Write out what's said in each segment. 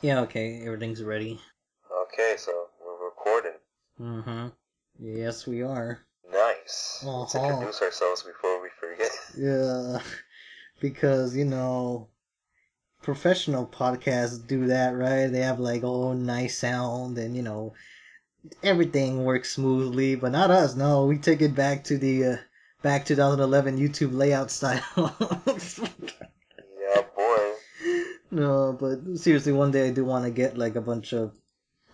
Yeah, okay, everything's ready. Okay, so we're recording. Mm-hmm. Yes, we are. Nice. Let's introduce ourselves before we forget. Yeah, because, professional podcasts do that, right? They have, like, nice sound and, everything works smoothly, but not us, no. We take it back to the, back 2011 YouTube layout style. Yeah, boy. No, but seriously, one day I do want to get, like, a bunch of...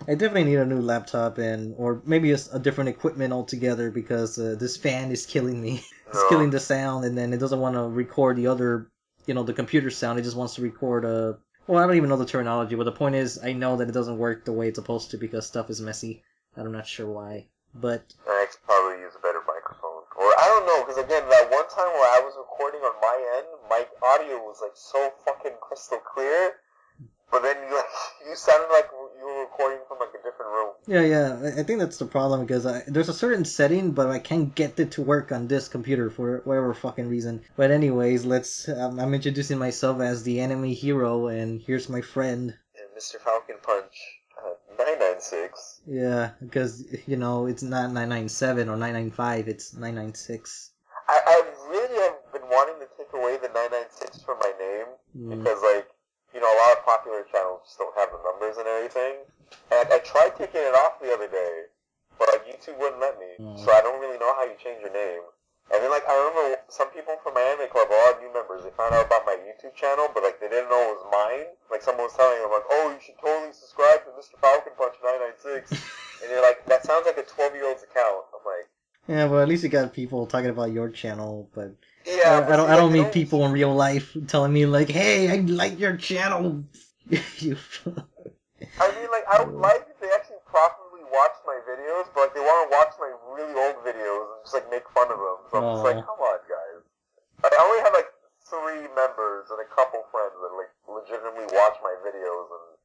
I definitely need a new laptop or maybe a different equipment altogether because this fan is killing me. It's killing the sound, and then it doesn't want to record the other, the computer sound. It just wants to record well, I don't even know the terminology, but the point is, I know that it doesn't work the way it's supposed to because stuff is messy. I'm not sure why, but... I could probably use a better microphone. Or, I don't know, because again, that one time where I was recording on my end, my audio was, like, so fucking crystal clear, but then you sounded like you were recording from, like, a different room. Yeah, I think that's the problem because there's a certain setting, but I can't get it to work on this computer for whatever fucking reason. But anyways, I'm introducing myself as the enemy hero, and here's my friend. And Mr. Falcon Punch, 996. Yeah, because, it's not 997 or 995, it's 996. I really have been wanting to take away the 996 from my name, because, like, a lot of popular channels just don't have the numbers and everything. And I tried taking it off the other day, but like YouTube wouldn't let me. So I don't really know how you change your name. And then like I remember some people from my anime club, a lot of new members, they found out about my YouTube channel, but like they didn't know it was mine. Like someone was telling them like, oh, you should totally subscribe to Mr. Falcon Punch 996. And you're like, that sounds like a 12-year-old's account. I'm like, yeah, but at least you got people talking about your channel, but yeah, I don't meet people in real life telling me like, hey, I like your channel. I mean, like, I would like if they actually properly watch my videos, but like, they want to watch my really old videos and just like make fun of them. So I'm just like, come on, guys. I only have like 3 members and a couple friends that like legitimately watch my videos and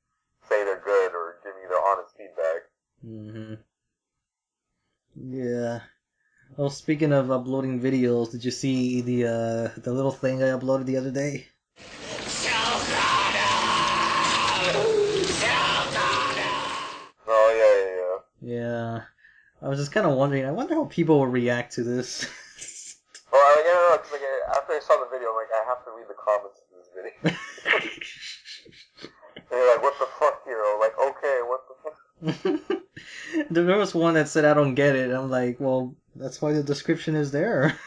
say they're good or give me their honest feedback. Mm-hmm. Yeah. Well, speaking of uploading videos, did you see the little thing I uploaded the other day? Oh, yeah. Yeah. I was just kind of wondering, I wonder how people will react to this. Well, I don't know, because like, after I saw the video, I'm like, I have to read the comments of this video. And they're like, what the fuck, hero? Like, okay, what the fuck? There was one that said, I don't get it. I'm like, well, that's why the description is there.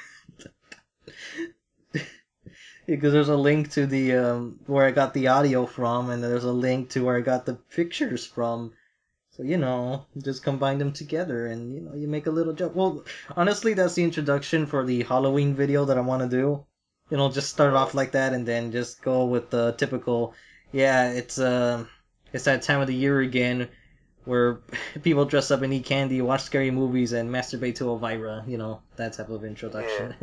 Because there's a link to the, where I got the audio from, and there's a link to where I got the pictures from. So, just combine them together and, you make a little joke. Well, honestly, that's the introduction for the Halloween video that I want to do. Just start off like that and then just go with the typical, yeah, it's that time of the year again where people dress up and eat candy, watch scary movies, and masturbate to Elvira, that type of introduction.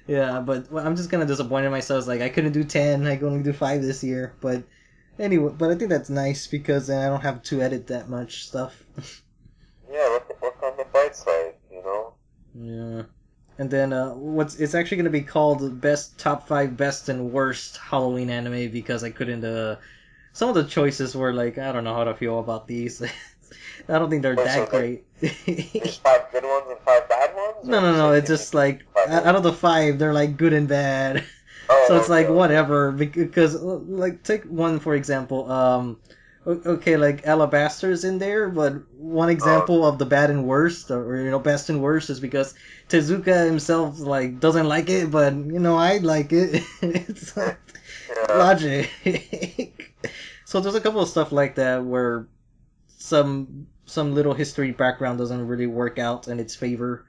Yeah, but I'm just kind of disappointed in myself. Like, I couldn't do 10, I could only do 5 this year, but... Anyway, but I think that's nice because then I don't have to edit that much stuff. Yeah, look on the bright side, Yeah. And then it's actually going to be called Top 5 Best and Worst Halloween Anime because I couldn't some of the choices were like, I don't know how to feel about these. I don't think they're that great. There's 5 good ones and 5 bad ones? No, it's just like out of the 5 they're like good and bad. So it's like whatever, because like take one for example. Okay, like Alabaster's in there, but one example of the bad and worst, or best and worst, is because Tezuka himself like doesn't like it, but I like it. It's like logic. So there's a couple of stuff like that where some little history background doesn't really work out in its favor.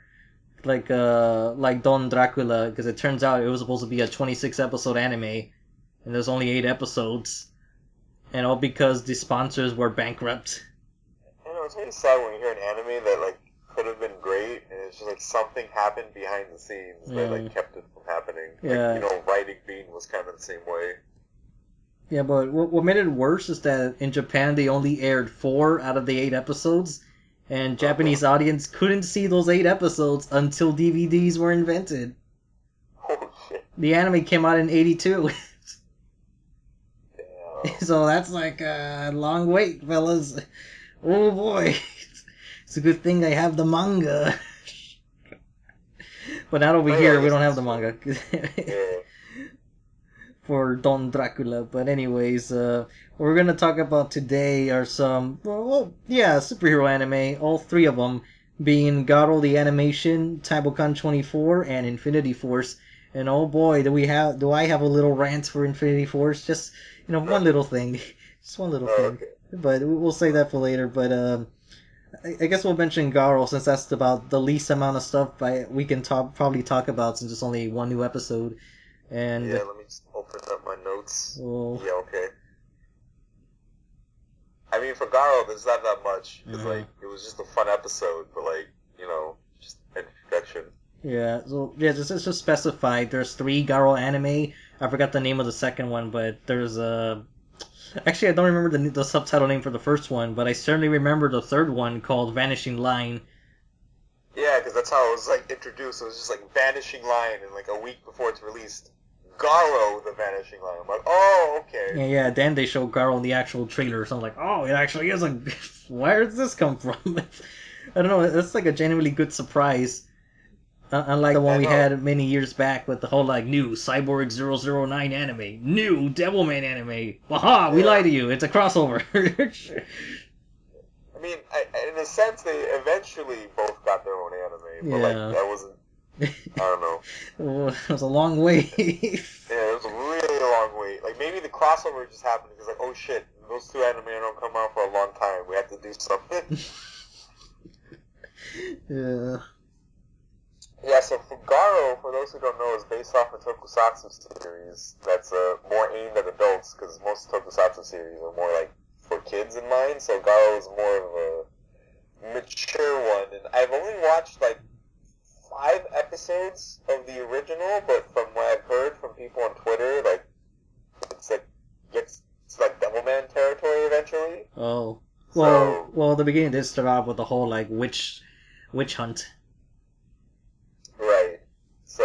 Like Don Dracula, because it turns out it was supposed to be a 26 episode anime, and there's only 8 episodes, and all because the sponsors were bankrupt. It's really sad when you hear an anime that like could have been great, and it's just like something happened behind the scenes that like kept it from happening. Yeah. Like, Writing Bean was kind of the same way. Yeah, but what made it worse is that in Japan they only aired 4 out of the 8 episodes. And Japanese audience couldn't see those 8 episodes until DVDs were invented. Oh shit. The anime came out in 82. Damn. So that's like a long wait, fellas. Oh boy. It's a good thing I have the manga. But not over here, we don't have the manga. Yeah. For Don Dracula. But anyways, what we're gonna talk about today are some, superhero anime. All three of them being Garo the Animation, Bokan 24, and Infini-T Force. And oh boy, do I have a little rant for Infini-T Force? Just one little thing, just one little thing. Okay. But we'll save that for later. But I guess we'll mention Garo since that's about the least amount of stuff we can probably talk about since it's only one new episode. And yeah, let me just open up my notes. Oh. Yeah, okay. I mean, for Garo, there's not that much. Because, it was just a fun episode, but, just introduction. Yeah, so, just to specify, there's 3 Garo anime. I forgot the name of the second one, but there's Actually, I don't remember the subtitle name for the first one, but I certainly remember the third one called Vanishing Line. Yeah, because that's how it was, introduced. It was just, Vanishing Line, and, a week before it's released, Garo, the Vanishing Line. I'm like, oh, okay. Yeah, then they show Garo in the actual trailer, so I'm like, oh, it actually is a... Where does this come from? I don't know, it's like a genuinely good surprise. Unlike the one we had many years back with the whole, new Cyborg 009 anime, new Devilman anime. Waha, we lied to you, it's a crossover. I mean, in a sense, they eventually both got their own anime, but, that wasn't... I don't know. It was a long wait. Yeah, it was a really long wait. Maybe the crossover just happened because, oh shit, those 2 anime don't come out for a long time. We have to do something. Yeah. Yeah, so for Garo, for those who don't know, is based off a tokusatsu series that's more aimed at adults, because most tokusatsu series are more, for kids in mind, so Garo is more of a mature one. And I've only watched, 5 episodes of the original, but from what I've heard from people on Twitter, it's Devilman territory eventually. Oh. Well, the beginning did start off with the whole, witch hunt. Right. So,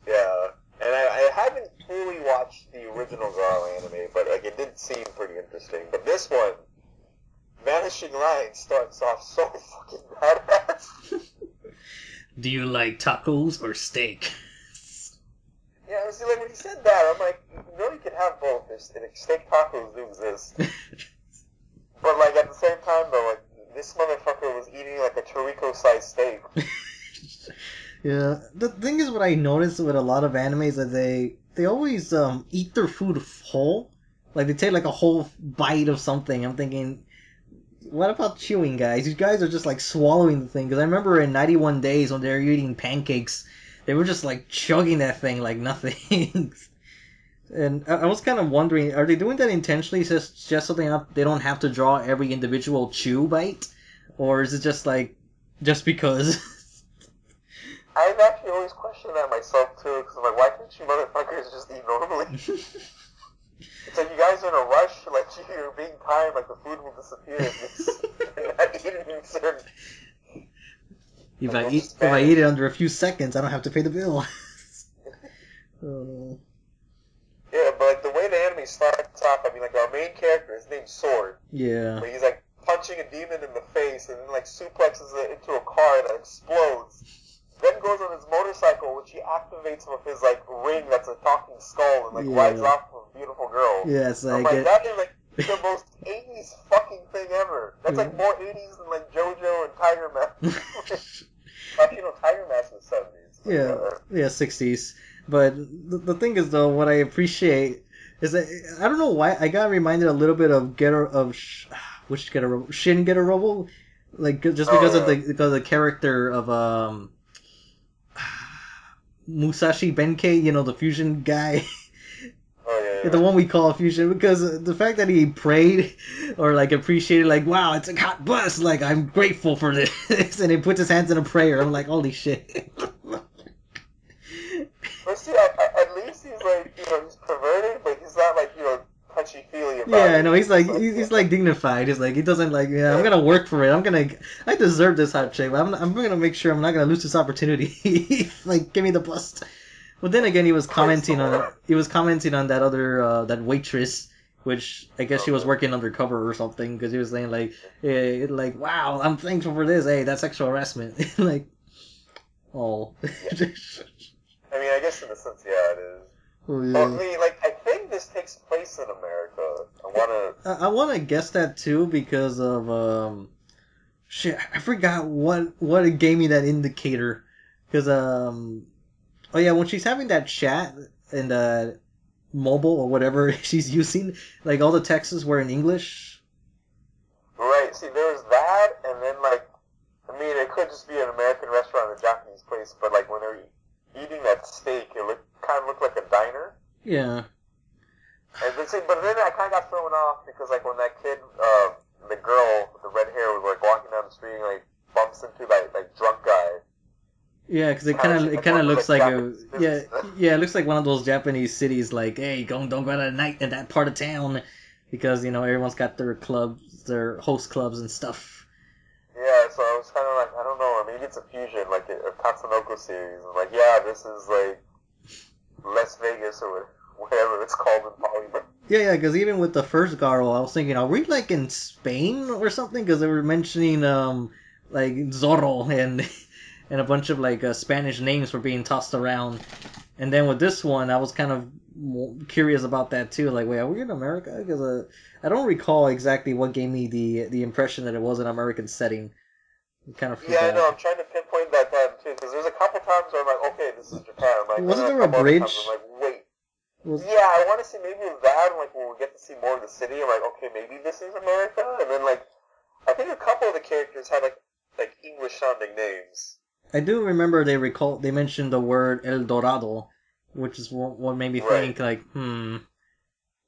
yeah. And I haven't fully watched the original Garo anime, but, it did seem pretty interesting. But this one, Vanishing Line, starts off so fucking badass. Do you like tacos or steak? Yeah, see, when he said that, I'm like, you can have both. Steak tacos do exist. But, at the same time, though, this motherfucker was eating, a chorizo-sized steak. Yeah, the thing is, what I noticed with a lot of animes is that they always eat their food whole. They take, a whole bite of something. I'm thinking... What about chewing, guys? You guys are just, swallowing the thing. Because I remember in 91 Days when they were eating pancakes, they were just, chugging that thing like nothing. And I was kind of wondering, are they doing that intentionally just so they don't have to draw every individual chew bite? Or is it just because? I've actually always questioned that myself, too. Because I'm like, why can't you motherfuckers just eat normally? It's you guys are in a rush, you're being timed, the food will disappear if you're not eating certain... If I eat it under a few seconds, I don't have to pay the bill. Oh. Yeah, but the way the anime starts off, our main character, his name's Sword. Yeah. But he's punching a demon in the face and then suplexes it into a car that explodes. Then goes on his motorcycle, which he activates with his ring that's a talking skull and rides off with a beautiful girl. Yeah, it's that is the most 80s fucking thing ever. That's more 80s than JoJo and Tiger Mask. Actually, no, Tiger Mask was 70s. Yeah, 60s. But the thing is, though, what I appreciate is that I don't know why I got reminded a little bit of Shin Getarobo, just because of the character of Musashi Benkei, the fusion guy. Oh, yeah. The one we call fusion, because the fact that he prayed or appreciated, wow, it's a hot bus, I'm grateful for this, and he puts his hands in a prayer. I'm like, holy shit. But see, at least he's he's perverted, but he's not touchy-feely about it. Yeah, no, he's dignified. He's he doesn't I'm gonna work for it. I deserve this hot chick, but I'm gonna make sure I'm not gonna lose this opportunity. Give me the bust. But then again, he was commenting on that other that waitress which I guess she was working undercover or something because he was saying like, wow, I'm thankful for this. Hey, that's sexual harassment. Like, oh. Yeah. I mean, I guess in a sense, yeah, it is. Oh, yeah. Well, I mean, like, I think this takes place in America. I wanna guess that too because of shit. I forgot what it gave me that indicator because oh yeah, when she's having that chat in the mobile or whatever she's using, like all the texts were in English. Right. See, there's that, and then like, I mean, it could just be an American restaurant or a Japanese place, but like when they're eating that steak, it kind of looked like a diner. Yeah. And but then I kind of got thrown off because like when that kid, the girl with the red hair was like walking down the street and like bumps into that like drunk guy. Yeah, because it kind of looks like it looks like one of those Japanese cities like, hey, don't go out at night in that part of town because everyone's got their clubs, their host clubs and stuff. Yeah, so I was kind of like, I don't know, or maybe it's a fusion, like a Tatsunoko series. And like, yeah, this is like Las Vegas or whatever it's called in Polymar. Yeah, because even with the first Garo, I was thinking, are we like in Spain or something? Because they were mentioning like Zorro and a bunch of like Spanish names were being tossed around. And then with this one, I was kind of curious about that too. Like, wait, are we in America? Because I don't recall exactly what gave me the impression that it was an American setting. Kind of I know. I'm trying to pinpoint that time too, because there's a couple times where I'm like, okay, this is Japan. I'm like, wasn't there a bridge? I'm like, wait. Yeah, I want to see maybe with that, like when we get to see more of the city, I'm like, okay, maybe this is America. And then like, I think a couple of the characters had like English sounding names. I do remember they mentioned the word El Dorado, which is what made me think like,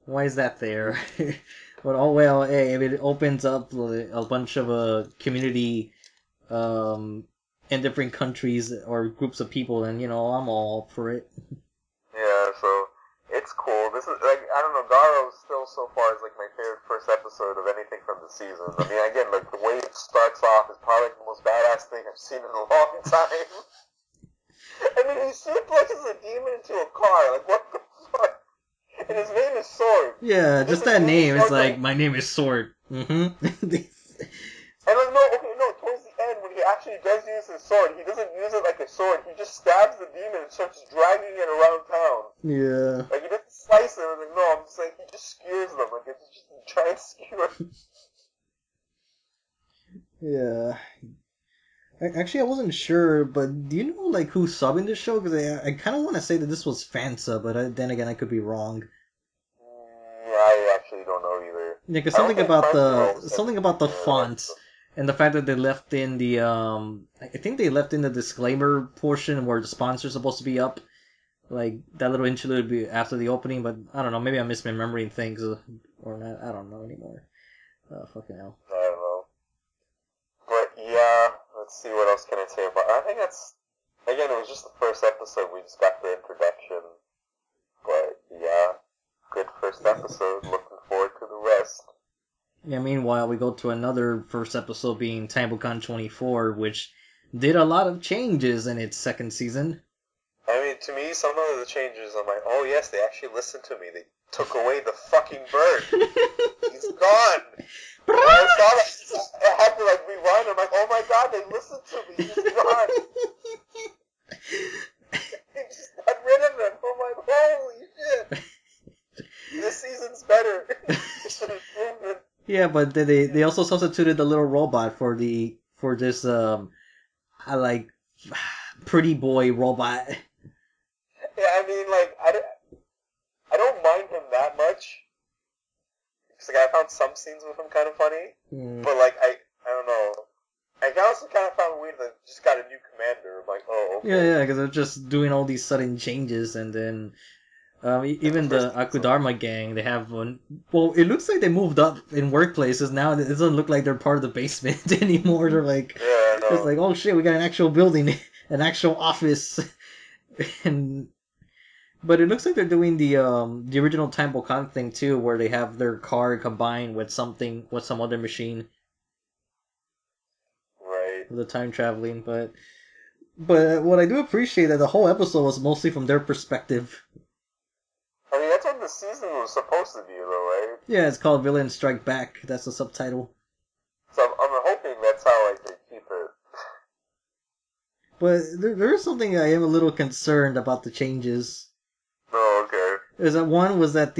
why is that there? But oh well, hey, it opens up a bunch of community in different countries or groups of people, and I'm all for it. Yeah, so it's cool. This is like, I don't know, Garo still so far is like my favorite first episode of anything from the season. I mean, again, like the way it starts off is probably like the most badass thing I've seen in a long time. I mean, he suplexes a demon into a car. Like, what the fuck? And his name is Sword. Yeah, just that name. It's like, my name is Sword. And like, no, towards the end, when he actually does use his sword, he doesn't use it like a sword. He just stabs the demon and starts dragging it around town. Yeah. Like, he doesn't slice it. Like, no, I'm just saying he just skewers them. Like, it's just a giant skewer. Yeah. Actually, I wasn't sure, but do you know like who's subbing this show? Because I kind of want to say that this was fan sub, but then again, I could be wrong. Yeah, I actually don't know either. Yeah, because something about the font and the fact that they left in the I think they left in the disclaimer portion where the sponsor's supposed to be up, like that little interlude would be after the opening. But I don't know, maybe I'm misremembering things or not. I don't know anymore. Fucking hell. I don't know. But yeah, let's see what else can I say about it. I think that's, again, it was just the first episode. We just got the introduction. But yeah, good first episode. Looking forward to the rest. Yeah, meanwhile, we go to another first episode being Bokan 24, which did a lot of changes in its second season. I mean, to me, some of the changes, I'm like, oh yes, they actually listened to me. They took away the fucking bird. He's gone. I saw that. I had to like rewind. I'm like, oh my god, they listened to me. He's gone. They just got rid of him. I'm like, holy shit. This season's better. It's an improvement. Yeah, but they also substituted the little robot for this like pretty boy robot. Yeah, I mean, like I don't mind him that much. Cause like I found some scenes with him kind of funny, but like I don't know. I also kind of found weird that just got a new commander. I'm like, oh, okay. Yeah, because they're just doing all these sudden changes, and then even the Akudama gang, they have one. Well, it looks like they moved up in workplaces now. It doesn't look like they're part of the basement anymore. They're like, it's like, oh shit, we got an actual building, an actual office, but it looks like they're doing the original Bokan thing too, where they have their car combined with some other machine. Right. The time traveling, but what I do appreciate that the whole episode was mostly from their perspective. I mean, that's what the the season was supposed to be, though, right? Yeah, it's called Villains Strike Back. That's the subtitle. So I'm hoping that's how like they keep it. But there is something I am a little concerned about the changes. Oh, okay. Is that one was that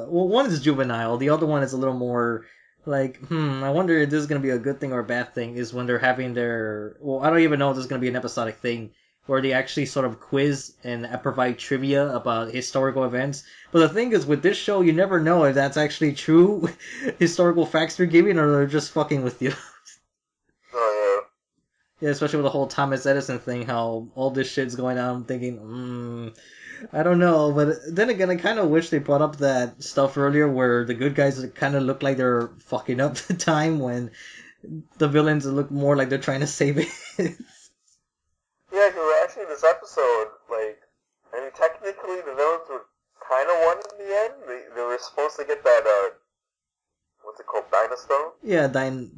one is juvenile, the other one is a little more like, I wonder if this is gonna be a good thing or a bad thing. Is when they're having I don't even know if this is gonna be an episodic thing where they actually sort of quiz and provide trivia about historical events. But the thing is, with this show, you never know if that's actually true historical facts they're giving or they're just fucking with you. Oh, yeah. Yeah, especially with the whole Thomas Edison thing, how all this shit's going on. I'm thinking, I don't know. But then again, I kind of wish they brought up that stuff earlier where the good guys kind of look like they're fucking up the time when the villains look more like they're trying to save it. Yeah, because actually this episode, like, I mean, technically the villains were kind of won in the end. They were supposed to get that, what's it called, Dynastone? Yeah, Dynamond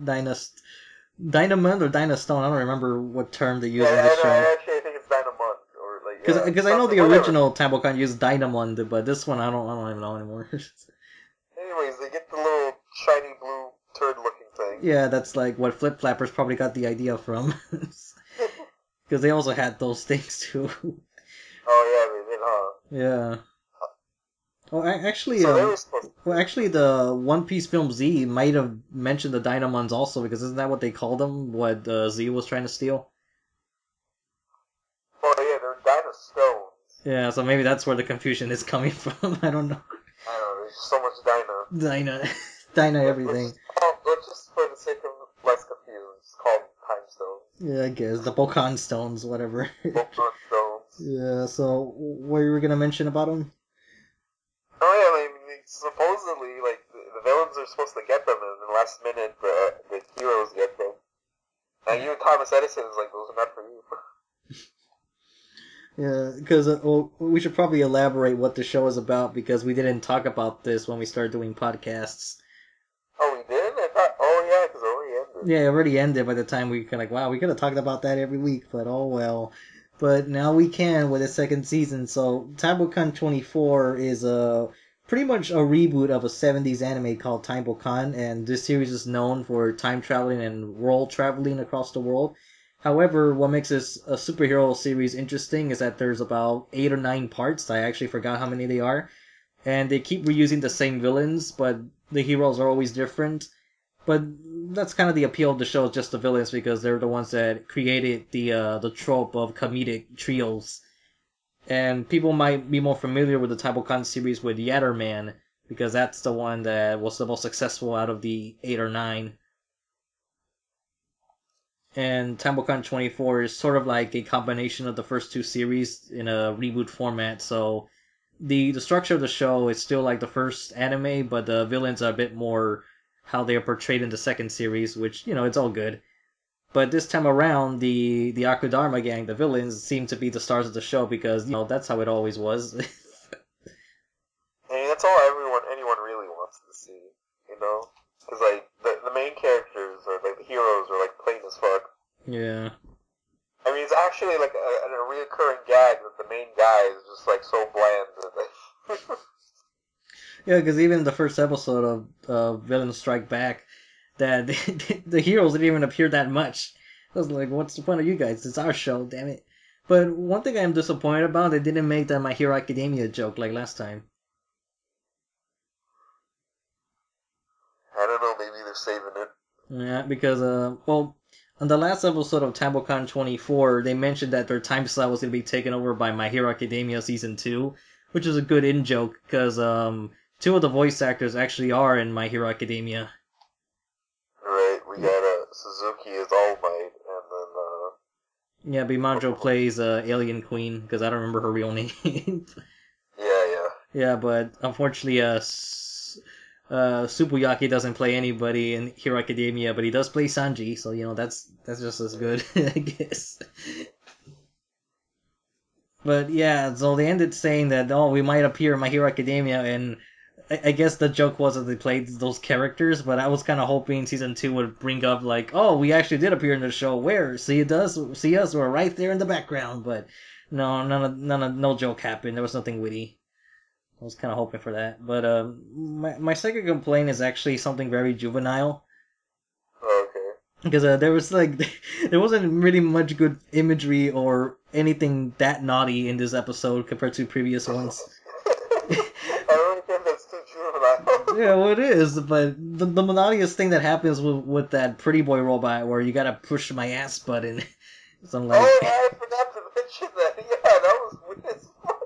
or Dynastone. I don't remember what term they use in Yeah, this show. actually, I think it's Dynamond, or like, Because I know the original Tambokan used Dynamond, but this one I don't even know anymore. Anyways, they get the little shiny blue turd-looking thing. Yeah, that's like what Flip Flappers probably got the idea from. Because they also had those things too. Oh yeah, they did, huh? Yeah. Oh, actually, So the One Piece film Z might have mentioned the Dynamons also, because isn't that what they called them? What Z was trying to steal? Oh yeah, they're Dynastones. Yeah, so maybe that's where the confusion is coming from. I don't know. I don't know, there's so much Dyna. Dyna everything. Let's just, for the sake of less confusion, just call them Time Stones. Yeah, I guess. The Bokan stones, whatever. Bokan Stones. Yeah, so what you were going to mention about them? Oh yeah, I mean, supposedly, like, the villains are supposed to get them, and in the last minute, the heroes get them. And even Thomas Edison is like, those are not for you. Yeah, because we should probably elaborate what the show is about, because we didn't talk about this when we started doing podcasts. Oh, we did? I thought, oh yeah, because it already ended. Yeah, it already ended by the time we could, wow, we could have talked about that every week, but oh well. But now we can with the second season. So Tambokan 24 is pretty much a reboot of a 70s anime called Tambokan, and this series is known for time traveling and world traveling across the world. However, what makes this a superhero series interesting is that there's about 8 or 9 parts. I actually forgot how many they are. And they keep reusing the same villains, but the heroes are always different. But that's kind of the appeal of the show, just the villains, because they're the ones that created the trope of comedic trios. And people might be more familiar with the Tambokan series with Yatterman, because that's the one that was the most successful out of the 8 or 9. And Tambokan 24 is sort of like a combination of the first 2 series in a reboot format, so the structure of the show is still like the first anime, but the villains are a bit more how they are portrayed in the second series, which, it's all good. But this time around, the Akudama gang, the villains, seem to be the stars of the show because, that's how it always was. I mean, that's all anyone really wants to see, Because, like, the main characters, or like, the heroes, are, like, plain as fuck. Yeah. I mean, it's actually, like, a reoccurring gag that the main guy is just, like, so bland that Yeah, because even in the first episode of Villains Strike Back, that the heroes didn't even appear that much. I was like, what's the point of you guys? It's our show, damn it. But one thing I'm disappointed about, they didn't make that My Hero Academia joke like last time. I don't know, maybe they're saving it. Yeah, because, on the last episode of Tambokan 24, they mentioned that their time slot was going to be taken over by My Hero Academia Season 2, which is a good in-joke, because, 2 of the voice actors actually are in My Hero Academia. Right, we got Suzuki as All Might, and then, Yeah, Bimanjo plays Alien Queen, because I don't remember her real name. Yeah. Yeah, but unfortunately, Tsubuyaki doesn't play anybody in Hero Academia, but he does play Sanji, so, that's just as good, I guess. But yeah, so they ended saying that, we might appear in My Hero Academia, and I guess the joke was that they played those characters, but I was kind of hoping Season 2 would bring up, like, we actually did appear in the show. Where? See us, we're right there in the background, but no joke happened. There was nothing witty. I was kind of hoping for that. But my second complaint is actually something very juvenile. Oh, okay. Because there was there wasn't really much good imagery or anything that naughty in this episode compared to previous ones. I don't think that's too juvenile. Yeah, well, it is, but the naughtiest thing that happens with that pretty boy robot where you gotta push my ass button. So I'm like, oh, I forgot to mention that. Yeah, that was weird as fuck.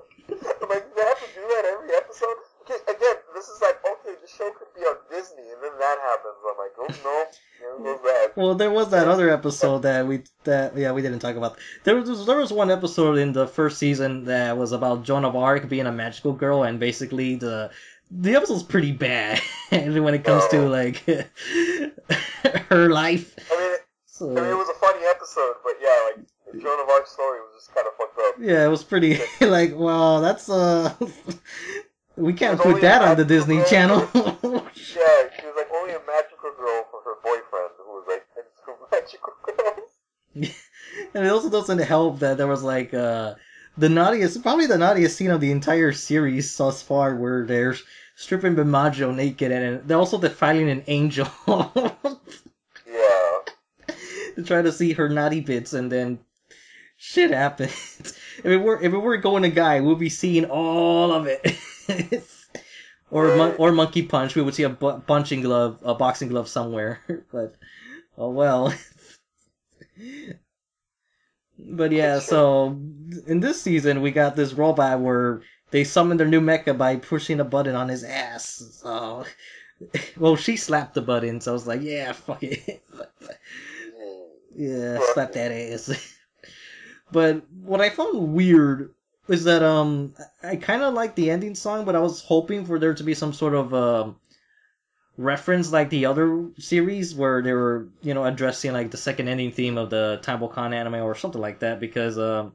I'm like, they have to do that every episode? Okay, again, this is like, okay, the show could be on Disney, and then that happens. I'm like, oh, no, there goes that. well, there was that other episode that we didn't talk about. There was one episode in the first season that was about Joan of Arc being a magical girl, and basically the episode's pretty bad when it comes to like her life. I mean, it was a funny episode, but yeah, like the Joan of Arc story was just kind of fucked up. Yeah, it was pretty like, well, that's we can't put that on the Disney Channel. Yeah, she was like only a magical girl for her boyfriend, who was like into magical girls. And it also doesn't help that there was like probably the naughtiest scene of the entire series thus far, where they're stripping Bimajo naked, and they're also defiling an angel. Yeah. To try to see her naughty bits, and then shit happens. If it were going to guy, we'll be seeing all of it. or monkey punch, we would see a boxing glove somewhere. But oh well. But yeah, so in this season we got this robot where they summon their new mecha by pushing a button on his ass. So, well, she slapped the button, so I was like, yeah, fuck it. Yeah, slap that ass. But what I found weird is that I kind of like the ending song, but I was hoping for there to be some sort of reference like the other series where they were, addressing like the second ending theme of the Bokan anime or something like that, because one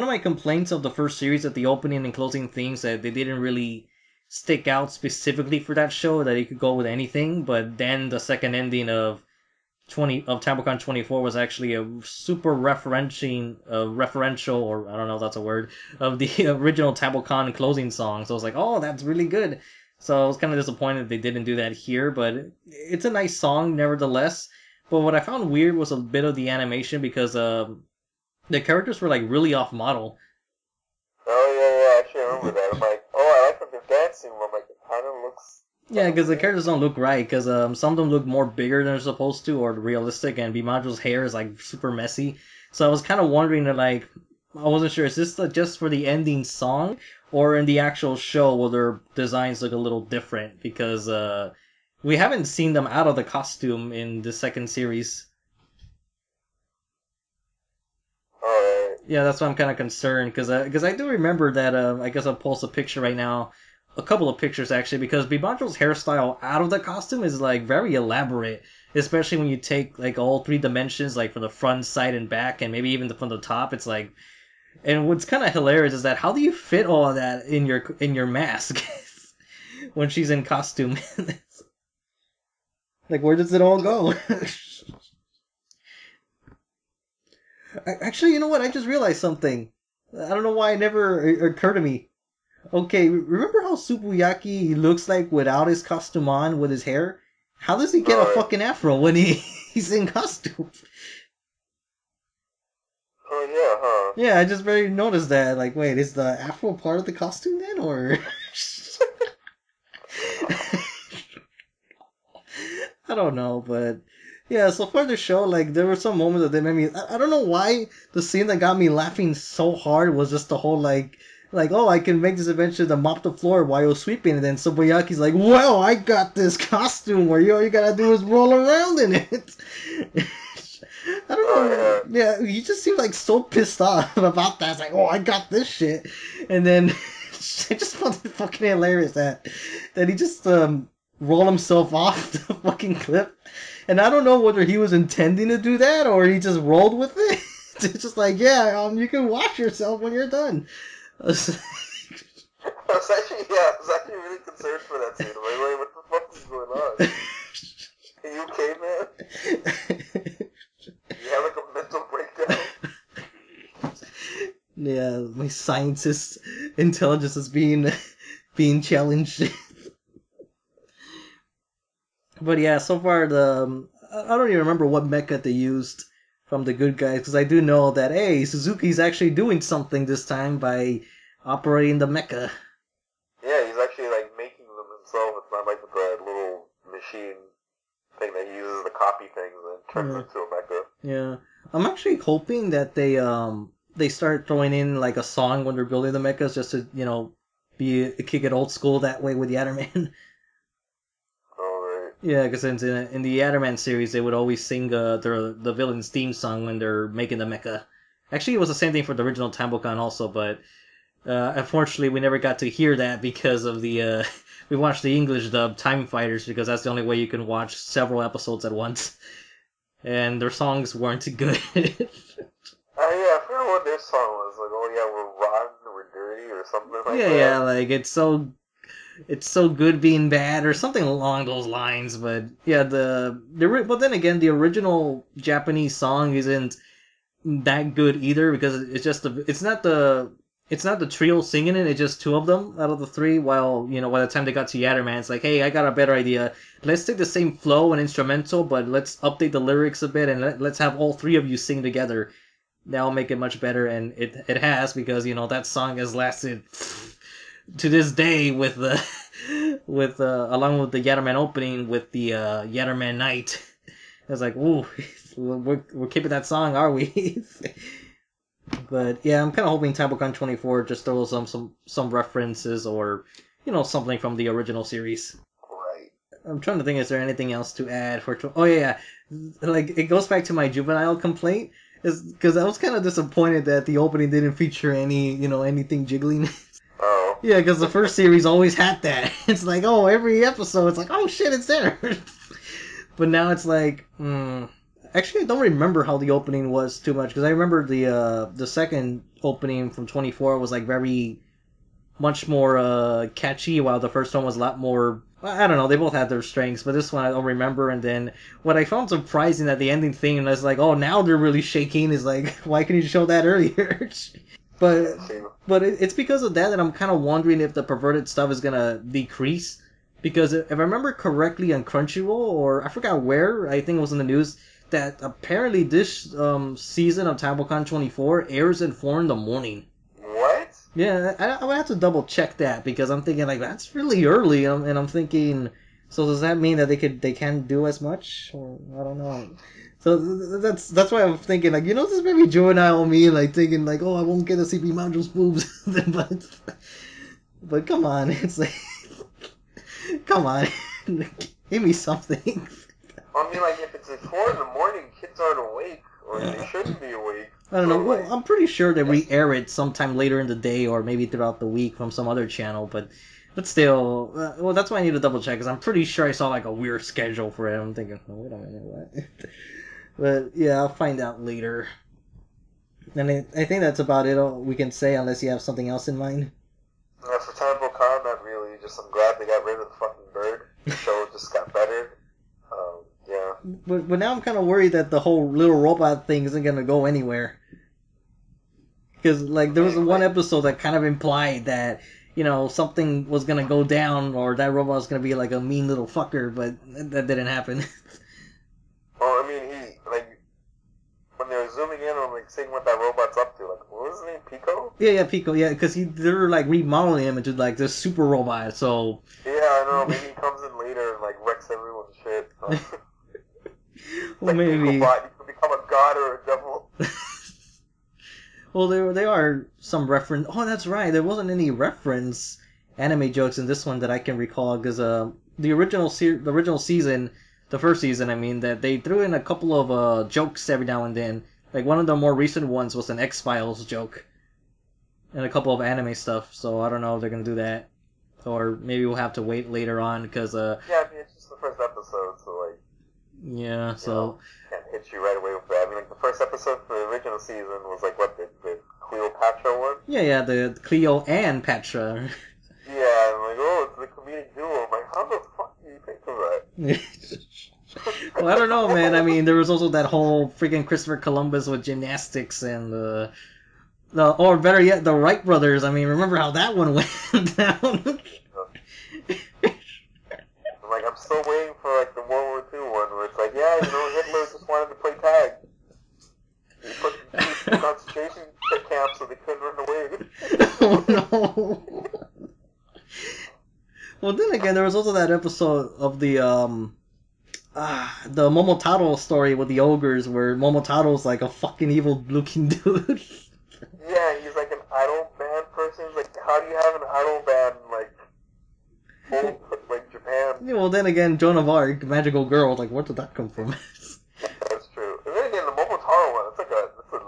of my complaints of the first series that the opening and closing themes that they didn't really stick out specifically for that show, that it could go with anything, but then the second ending of Tabocon 24 was actually a super referential, or I don't know if that's a word, of the original Tabocon closing song. So I was like, oh, that's really good. So I was kind of disappointed they didn't do that here, but it's a nice song nevertheless. But what I found weird was a bit of the animation, because the characters were like really off model. Oh yeah, I actually remember that. I'm like, oh, I like that they're dancing, but I'm like, it kind of looks. Yeah, because the characters don't look right, because some of them look more bigger than they're supposed to, or realistic, and Bimajo's hair is like super messy. So I was kind of wondering that, like, I wasn't sure, is this just for the ending song, or in the actual show will their designs look a little different? Because we haven't seen them out of the costume in the second series. Alright. Yeah, that's why I'm kind of concerned, because I do remember that, I guess I'll post a picture right now, a couple of pictures actually, because Bimajo's hairstyle out of the costume is like very elaborate, especially when you take like all three dimensions, like from the front, side, and back, and maybe even from the top. It's like, and what's kind of hilarious is that how do you fit all of that in your mask when she's in costume? Like, where does it all go? Actually, you know what? I just realized something. I don't know why it never occurred to me. Okay, remember how Tsubuyaki looks like without his costume on, with his hair? How does he get a fucking afro when he's in costume? Oh yeah, huh? Yeah, I just barely noticed that. Like, wait, is the afro part of the costume then, or? I don't know, but yeah. So far the show, like, there were some moments that they made me. I don't know why the scene that got me laughing so hard was just the whole like, oh, I can make this adventure to mop the floor while you're sweeping, and then Tsubuyaki's like, well, I got this costume where all you gotta do is roll around in it. I don't know. Yeah, he just seemed like so pissed off about that. It's like, oh, I got this shit, and then I just found it fucking hilarious that he just rolled himself off the fucking cliff, and I don't know whether he was intending to do that or he just rolled with it. It's just like, yeah, you can wash yourself when you're done. I was actually really concerned for that scene. I'm like, wait, what the fuck is going on? Are you okay, man? You have like a mental breakdown? Yeah, my scientist intelligence is being challenged. But yeah, so far I don't even remember what mecha they used from the good guys, because I do know that, hey, Suzuki's actually doing something this time by operating the mecha. Yeah, he's actually like making them himself. It's not like the little machine thing that he uses to copy things and turns into a mecha. Yeah, I'm actually hoping that they start throwing in like a song when they're building the mechas, just to kick it old school that way with Yatterman. Yeah, because in the Gatchaman series, they would always sing the villain's theme song when they're making the mecha. Actually, it was the same thing for the original Bokan also, but unfortunately, we never got to hear that because of the we watched the English dub Time Fighters, because that's the only way you can watch several episodes at once, and their songs weren't good. Yeah, I forgot what their song was. Like, oh yeah, we're rotten, we're dirty, or something like that. Yeah, like it's so good being bad, or something along those lines. But yeah, but then again, the original Japanese song isn't that good either, because it's not the trio singing it. It's just two of them out of the three. While by the time they got to Yatterman, it's like, hey, I got a better idea. Let's take the same flow and instrumental, but let's update the lyrics a bit, and let's have all three of you sing together. That'll make it much better, and it has, because that song has lasted to this day with along with the Yatterman opening with the Yatterman night. It's like, ooh, we're keeping that song, are we? But yeah, I'm kind of hoping Bokan 24 just throws some references, or something from the original series. Right. I'm trying to think, is there anything else to add for? Oh yeah, like it goes back to my juvenile complaint, is because I was kind of disappointed that the opening didn't feature anything jiggling. Oh. Yeah, because the first series always had that. It's like, oh, every episode, it's like, oh shit, it's there. But now it's like, actually, I don't remember how the opening was too much, because I remember the second opening from 24 was like very much more catchy, while the first one was a lot more. I don't know. They both had their strengths, but this one I don't remember. And then what I found surprising at the ending thing, and I was like, oh, now they're really shaking. Is like, why couldn't you show that earlier? But it's because of that I'm kind of wondering if the perverted stuff is gonna decrease. Because if I remember correctly on Crunchyroll, or I forgot where, I think it was in the news, that apparently this season of Bokan 24 airs at 4 in the morning. What? Yeah, I would have to double check that, because I'm thinking like that's really early, and I'm thinking, so does that mean that they can't do as much? Or I don't know. So that's why I'm thinking like, this may be juvenile me, like thinking like, oh, I won't get to see Manjo's boobs, but come on, it's like, come on, give me something. I mean, like, if it's at 4 in the morning, kids aren't awake, or they shouldn't be awake. I don't know. Well, I'm pretty sure they re-air it sometime later in the day, or maybe throughout the week from some other channel. But still, well, that's why I need to double check, because I'm pretty sure I saw like a weird schedule for it. I'm thinking, oh, wait a minute, what? But yeah, I'll find out later. And I think that's about it. We can say, unless you have something else in mind. Yeah, for Bokan, not really. Just I'm glad they got rid of the fucking bird. The show just got better. Yeah. But now I'm kind of worried that the whole little robot thing isn't gonna go anywhere. Because like there was one episode that kind of implied that something was gonna go down, or that robot was gonna be like a mean little fucker, but that didn't happen. Well, I mean, when they were zooming in on like seeing what that robot's up to, like, what was his name, Pico? Yeah, Pico. Yeah, because they're like remodeling him into like this super robot. So yeah, I know. Maybe he comes in later and like wrecks everyone's shit. Well, like maybe you could become a god or a devil. Well, there are some reference. Oh, that's right. There wasn't any reference anime jokes in this one that I can recall, because the original season, the first season, I mean, that they threw in a couple of jokes every now and then. Like one of the more recent ones was an X-Files joke, and a couple of anime stuff. So I don't know if they're gonna do that, or maybe we'll have to wait later on, because yeah, I mean, it's just the first episode, so like. Yeah, so. Can't hit you right away with that. I mean, like, the first episode for the original season was, like, what, the Cleopatra one? Yeah, the Cleo and Patra. Yeah, I'm like, oh, it's the comedic duo. I'm like, how the fuck do you think of that? Well, I don't know, man. I mean, there was also that whole freaking Christopher Columbus with gymnastics, and or better yet, the Wright brothers. I mean, remember how that one went down? I'm still waiting for like the World War II one where it's like, yeah, Hitler just wanted to play tag. He put people in concentration camps so they couldn't run away. Oh no. Well, then again, there was also that episode of the Momotaro story with the ogres, where Momotaro's like a fucking evil-looking dude. Yeah, he's like an idol band person. Like, how do you have an idol band like Japan? Yeah, well, then again, Joan of Arc, magical girl, like, where did that come from? That's true. And then again, the Momotaro one, it's a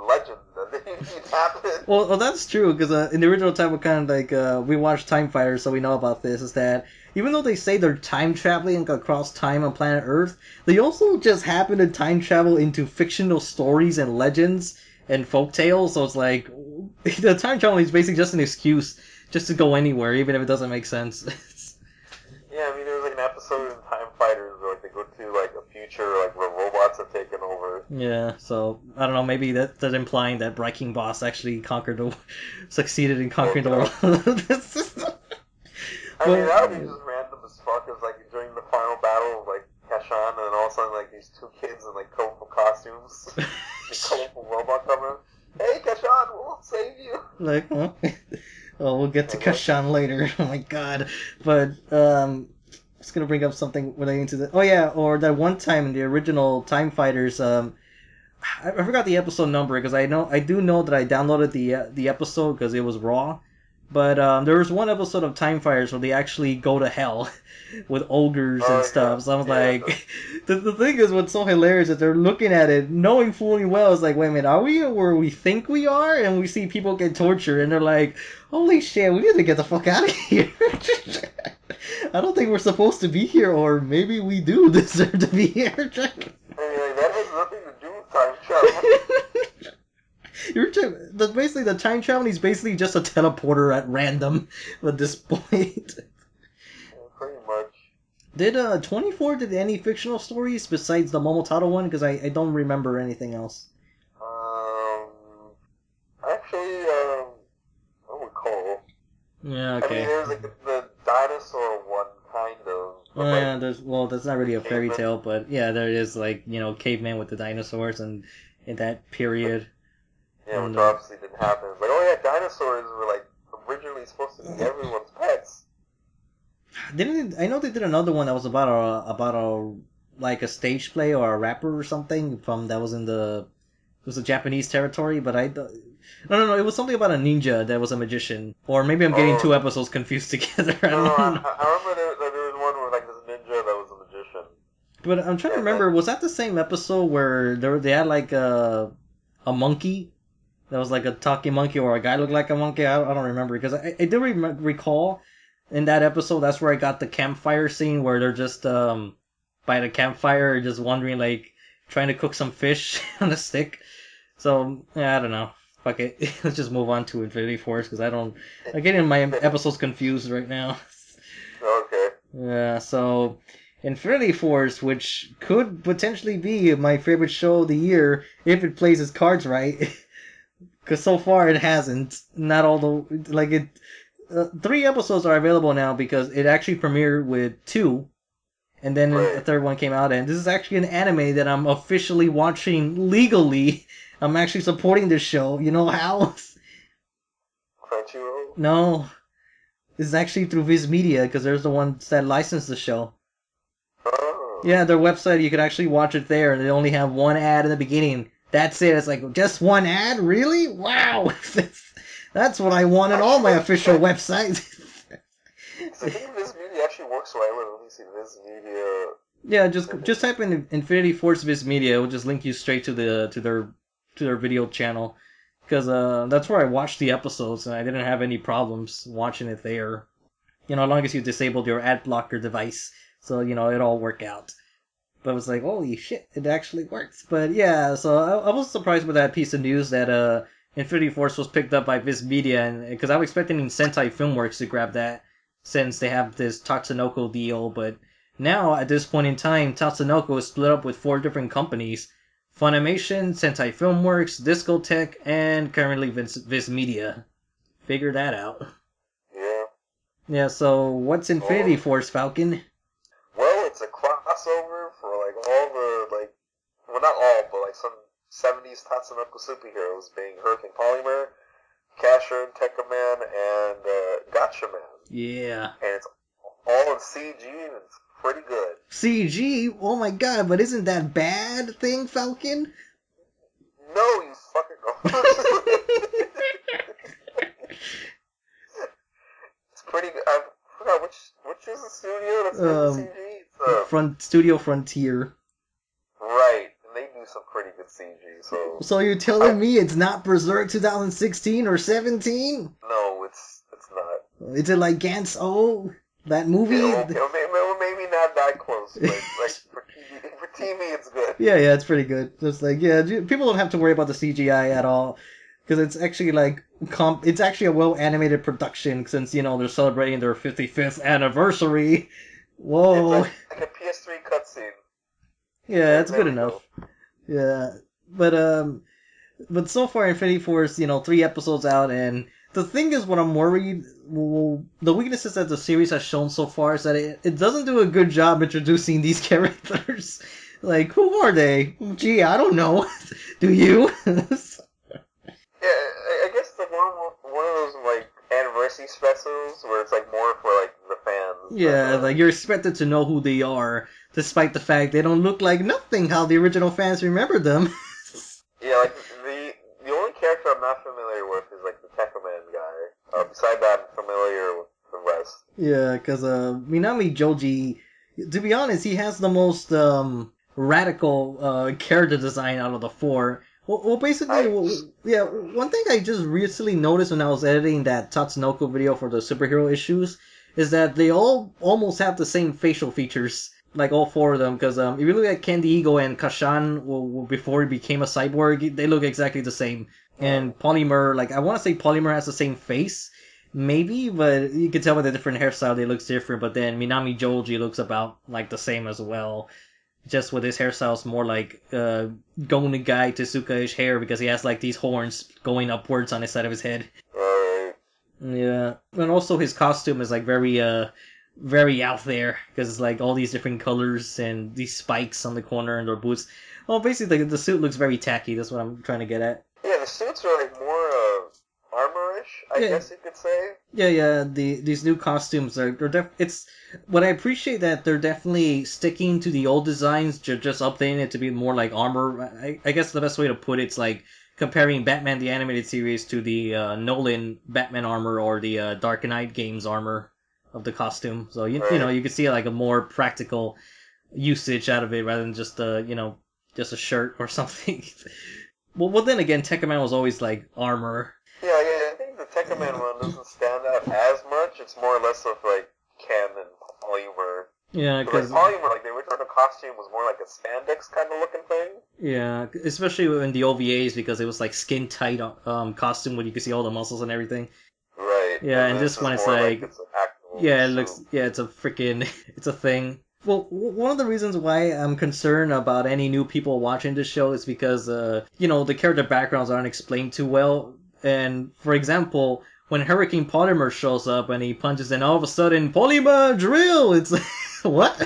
legend that didn't happen. Well, that's true, because in the original Tekkaman, like, we watched Time Fighters, so we know about this, is that even though they say they're time traveling across time on planet Earth, they also just happen to time travel into fictional stories and legends and folktales, so it's like, the time travel is basically just an excuse just to go anywhere, even if it doesn't make sense. Yeah, I mean, there was like an episode in Time Fighters where like they go to like a future like where robots have taken over. Yeah, so I don't know. Maybe that's implying that Braiking boss actually succeeded in conquering the world. I mean, that would be just random as fuck. It's like during the final battle of like Casshan, and then all of a sudden like these two kids in like colorful costumes, the colorful robot coming. Hey, Casshan, we'll save you. Like, huh? Oh, we'll get to Casshan later. Oh my god. But, I was gonna bring up something relating to the... Oh yeah, or that one time in the original Time Fighters, I forgot the episode number, because I do know that I downloaded the episode because it was raw. But, there was one episode of Time Fighters where they actually go to hell with ogres and stuff. So I'm like... The thing is, what's so hilarious is they're looking at it, knowing fully well, it's like, wait a minute, are we where we think we are? And we see people get tortured, and they're like, holy shit, we need to get the fuck out of here. I don't think we're supposed to be here, or maybe we do deserve to be here. I mean, like, that has nothing to do with time travel. Basically, the time traveling is basically just a teleporter at random at this point. Pretty much. Did 24 did any fictional stories besides the Momotaro one? Because I don't remember anything else. Actually, I don't recall. Yeah, okay. I mean, there's like the dinosaur one, kind of. Yeah, that's not really a fairy tale, but yeah, there is like, caveman with the dinosaurs and in that period. Yeah, which obviously didn't happen. It's like, oh yeah, dinosaurs were like originally supposed to be everyone's pets. I know they did another one that was about a like a stage play or a rapper or something that was it was a Japanese territory, but no, it was something about a ninja that was a magician, or maybe I'm getting two episodes confused together. I remember there was one where like this ninja that was a magician. But I'm trying to remember, was that the same episode where they had like a monkey that was like a talking monkey, or a guy looked like a monkey? I don't remember, because I do recall. In that episode, that's where I got the campfire scene where they're just by the campfire, just wondering, like, trying to cook some fish on a stick. So, yeah, I don't know. Fuck it. Let's just move on to Infini-T Force, because I'm getting my episodes confused right now. Okay. Yeah, so Infini-T Force, which could potentially be my favorite show of the year if it plays its cards right. Because so far it hasn't. Not all the... Like, it... 3 episodes are available now because it actually premiered with 2, and then the third one came out, and this is actually an anime that I'm officially watching legally. I'm actually supporting this show. You know how? Crunchyroll? No. This is actually through Viz Media, because there's the ones that license the show. Oh. Yeah, their website, you can actually watch it there, and they only have one ad in the beginning. That's it. It's like, just one ad? Really? Wow! That's what I want on all my official websites. I think Viz Media actually works right. Let me see Viz Media. Yeah, just type in Infini-T Force Viz Media. It will just link you straight to their video channel, because that's where I watched the episodes, and I didn't have any problems watching it there. As long as you disabled your ad blocker device, so it all worked out. But I was like, holy shit, it actually works. But yeah, so I was surprised with that piece of news that Infini-T Force was picked up by Viz Media, and because I was expecting Sentai Filmworks to grab that, since they have this Tatsunoko deal. But now, at this point in time, Tatsunoko is split up with 4 different companies. Funimation, Sentai Filmworks, Discotech, and currently Viz Media. Figure that out. Yeah. Yeah, so what's Infinity Force, Falcon? Well, it's a crossover for like all the well, not all, but like some 70s Tatsunoko superheroes, being Hurricane Polymar, Casshan, Tekkaman, and Gatchaman. Yeah. And it's all in CG, and it's pretty good. CG? Oh my god, but isn't that bad thing, Falcon? No, you fucking know. It's pretty good. I forgot which is the studio that's doing the CG? Studio Frontier. Right, and they do some pretty good CG, So you're telling me it's not Berserk 2016 or 17? No, it's not. Is it like Gantz O? That movie? Yeah, maybe not that close, but like for TV it's good. Yeah, it's pretty good. It's like, yeah, people don't have to worry about the CGI at all. Because it's actually like, it's actually a well-animated production since, they're celebrating their 55th anniversary. Whoa. It's like a PS3 cutscene. Yeah, it's good enough. Yeah. But so far Infinity Force, 3 episodes out, and the thing is what I'm worried, the weaknesses that the series has shown so far is that it doesn't do a good job introducing these characters. Like, who are they? Gee, I don't know. Do you? Yeah, I guess the one of those like anniversary specials where it's like more for like the fans. Yeah, like you're expected to know who they are, despite the fact they don't look like nothing how the original fans remember them. Yeah, like the only character I'm not familiar with is like the Tekkaman guy. Besides that, I'm familiar with the rest. Yeah, because Minami Joji, to be honest, he has the most radical character design out of the 4. Well, basically, one thing I just recently noticed when I was editing that Tatsunoko video for the superhero issues is that they all almost have the same facial features, like all 4 of them, because if you look at Candy Eagle and Casshan, before he became a cyborg, they look exactly the same. And Polymar, like, I want to say Polymar has the same face, maybe, but you can tell by the different hairstyle they looks different, but then Minami Joji looks about like the same as well. Just with his hairstyles more like Gonagai Tezuka-ish hair because he has like these horns going upwards on his side of his head. Yeah. And also his costume is like very out there because it's like all these different colors and these spikes on the corner and their boots. Well, basically the suit looks very tacky. That's what I'm trying to get at. Yeah, the suits are like more armor-ish, I guess you could say. Yeah. These new costumes it's what I appreciate that they're definitely sticking to the old designs, just updating it to be more like armor. I guess the best way to put it's like comparing Batman the Animated Series to the Nolan Batman armor or the Dark Knight Games armor of the costume. So you know you can see like a more practical usage out of it rather than just just a shirt or something. Well, then again, Tekkaman was always like armor. Yeah, I think the Tekkaman one doesn't stand out as much. It's more or less of like Ken and Polymar. Yeah, because like Polymar, like the original costume was more like a spandex kind of looking thing. Yeah, especially in the OVAs because it was like skin tight costume where you could see all the muscles and everything. Right. Yeah, and this one it's like it's it looks it's a thing. Well, one of the reasons why I'm concerned about any new people watching this show is because, the character backgrounds aren't explained too well. And, for example, when Hurricane Polymar shows up and he punches in, all of a sudden, Polymar drill! It's like, what?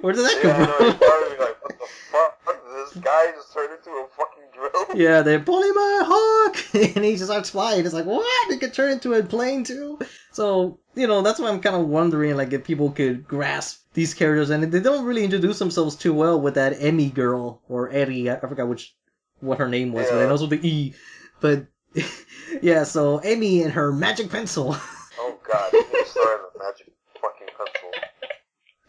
Where did that come from? You're probably like, what the fuck? This guy just turned into a fucking drill? Yeah, they Polymar Hawk! And he just starts flying. It's like, what? He could turn into a plane too? So, that's why I'm kind of wondering, like, if people could grasp these characters, and they don't really introduce themselves too well with that EMI girl, or Eri, I forgot what her name was, but I know it's with the E. But, yeah, so EMI and her magic pencil. Oh god, you need to start the magic fucking pencil.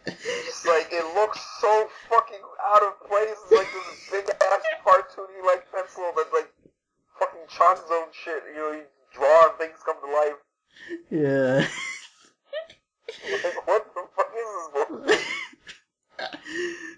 It's like, it looks so fucking out of place. It's like this big ass cartoony like pencil that's like fucking chalk zone shit. You draw and things come to life. Yeah. Like, what the fuck is this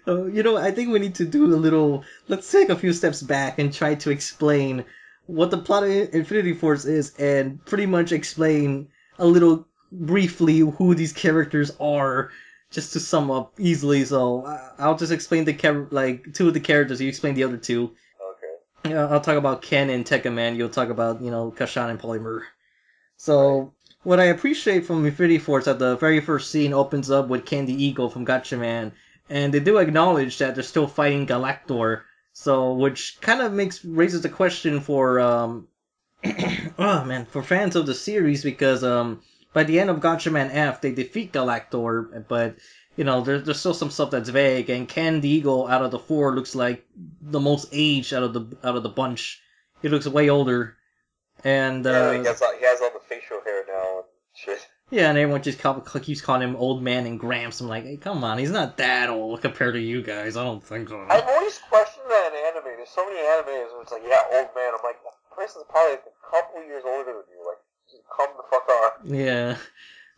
bullshit? I think we need to do let's take a few steps back and try to explain what the plot of Infinity Force is and pretty much explain a little briefly who these characters are just to sum up easily. So I'll just explain two of the characters. You explain the other two. Okay. Yeah, I'll talk about Ken and Tekkaman. You'll talk about Casshan and Polymar. So what I appreciate from Infini-T Force that the very first scene opens up with Ken the Eagle from Gatchaman, and they do acknowledge that they're still fighting Galactor. So which kind of raises the question for for fans of the series, because by the end of Gatchaman F they defeat Galactor, but there's still some stuff that's vague, and Ken the Eagle out of the four looks like the most aged out of the bunch. He looks way older. And he has all the facial hair now and shit. Yeah, and everyone just keeps calling him old man and Gramps. I'm like, hey, come on, he's not that old compared to you guys. I don't think so. I've always questioned that in anime. There's so many animes where it's like, yeah, old man. I'm like, that person's probably like a couple years older than you. Like, just come the fuck on. Yeah.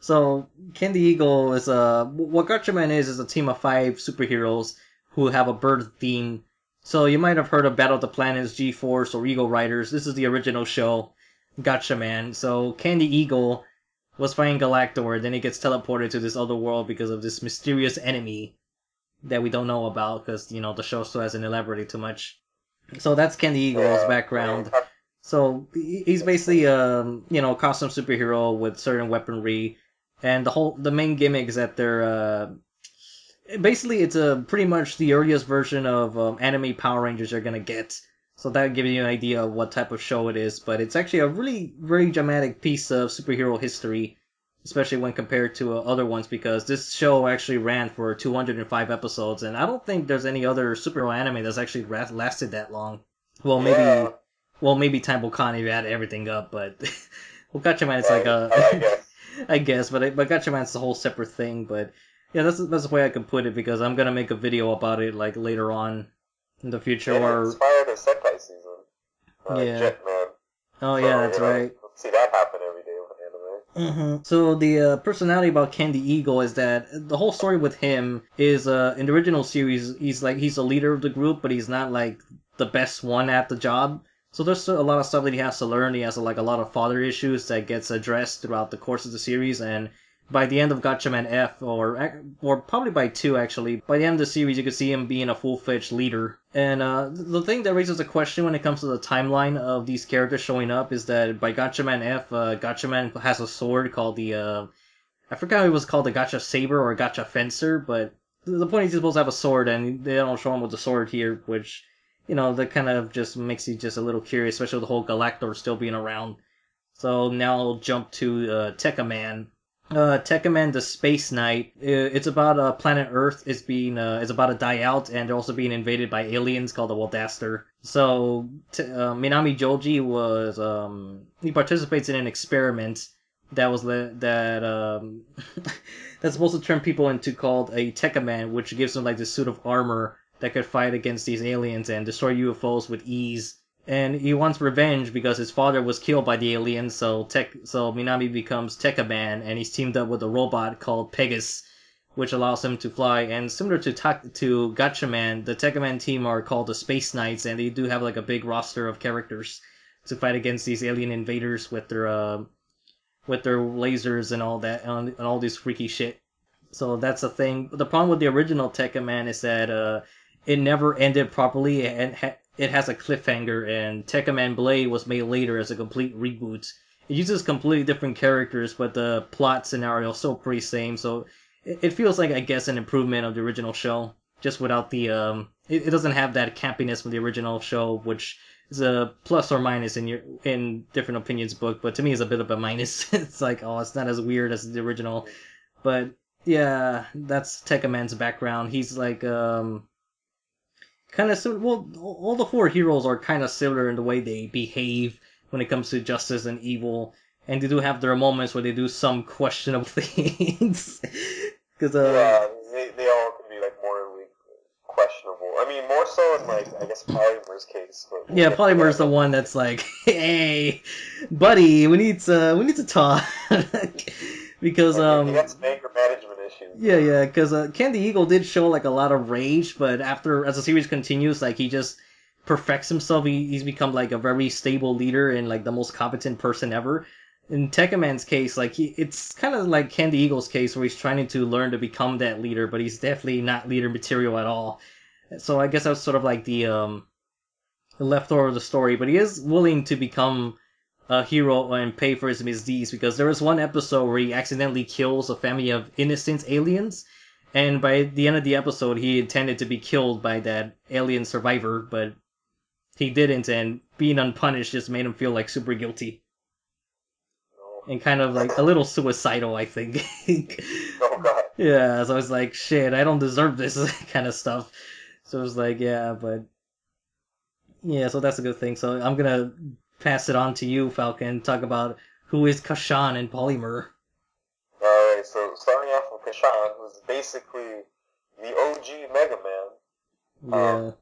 So Ken the Eagle is what Gatchaman is a team of 5 superheroes who have a bird theme. So you might have heard of Battle of the Planets, G-Force, or Eagle Riders. This is the original show, Gatchaman. So Ken the Eagle was fighting Galactor, then he gets teleported to this other world because of this mysterious enemy that we don't know about, because the show still hasn't elaborated too much. So that's Ken the Eagle's background. So he's basically a costume superhero with certain weaponry, and the main gimmick is that they're basically, it's pretty much the earliest version of anime Power Rangers you're gonna get. So that gives you an idea of what type of show it is. But it's actually a really very dramatic piece of superhero history, especially when compared to other ones, because this show actually ran for 205 episodes, and I don't think there's any other superhero anime that's actually lasted that long. Well, maybe Time Bokan if you add everything up, but well, Gatchaman is like I guess, but Gatchaman's a whole separate thing, but. Yeah, that's the way I could put it, because I'm gonna make a video about it like later on in the future. It inspired a Sentai season. Jetman. Oh yeah, that's right. See that happen every day with anime. Mm-hmm. So the personality about Ken the Eagle is that the whole story with him is in the original series he's a leader of the group, but he's not like the best one at the job. So there's a lot of stuff that he has to learn. He has a lot of father issues that gets addressed throughout the course of the series, and by the end of Gatchaman F, or probably by 2 actually, by the end of the series you could see him being a full-fledged leader. And the thing that raises a question when it comes to the timeline of these characters showing up is that by Gatchaman F, Gatchaman has a sword called I forgot it was called the Gacha Saber or Gacha Fencer, but the point is he's supposed to have a sword, and they don't show him with the sword here, which, that kind of just makes you just a little curious, especially with the whole Galactor still being around. So now I'll jump to Tekkaman. Tekkaman the Space Knight. It's about planet Earth. It's about to die out, and they're also being invaded by aliens called the Waldaster. So Minami Joji he participates in an experiment that's supposed to turn people into called a Tekkaman, which gives them like this suit of armor that could fight against these aliens and destroy UFOs with ease. And he wants revenge because his father was killed by the aliens, so Minami becomes Tekkaman, and he's teamed up with a robot called Pegasus, which allows him to fly. And similar to Gatchaman, the Tekkaman team are called the Space Knights, and they do have like a big roster of characters to fight against these alien invaders with their lasers and all that, and all this freaky shit. So that's the thing. The problem with the original Tekkaman is that it never ended properly, and it has a cliffhanger, and Tekkaman Blade was made later as a complete reboot. It uses completely different characters, but the plot scenario is still pretty same, so it feels like, I guess, an improvement of the original show, just without the, it doesn't have that campiness from the original show, which is a plus or minus in different opinions book, but to me it's a bit of a minus. It's like, oh, it's not as weird as the original, but yeah, that's Tekkaman's background. He's like, kind of similar. Well, all the 4 heroes are kind of similar in the way they behave when it comes to justice and evil, and they do have their moments where they do some questionable things. Because they all can be like morally questionable. I mean, more so in like I guess Polymar's case. But yeah, Polymar's the one that's like, hey, buddy, we need to talk. Because he got some anger management issues. Yeah, because Ken the Eagle did show like a lot of rage, but as the series continues, like he just perfects himself. He's become like a very stable leader and like the most competent person ever. in Tekkaman's case, like it's kind of like Candy Eagle's case where he's trying to learn to become that leader, but he's definitely not leader material at all. So I guess that's sort of like the leftover of the story, but he is willing to become a hero and pay for his misdeeds, because there was one episode where he accidentally kills a family of innocent aliens, and by the end of the episode he intended to be killed by that alien survivor, but he didn't, and being unpunished just made him feel like super guilty. And kind of like a little suicidal, I think. Oh god. Yeah, so I was like, shit, I don't deserve this kind of stuff. So it was like, yeah, but yeah, so that's a good thing. So I'm gonna pass it on to you, Falcon, talk about who is Casshan in Polymar. Alright, so starting off with Casshan, who's basically the OG Mega Man. Yeah.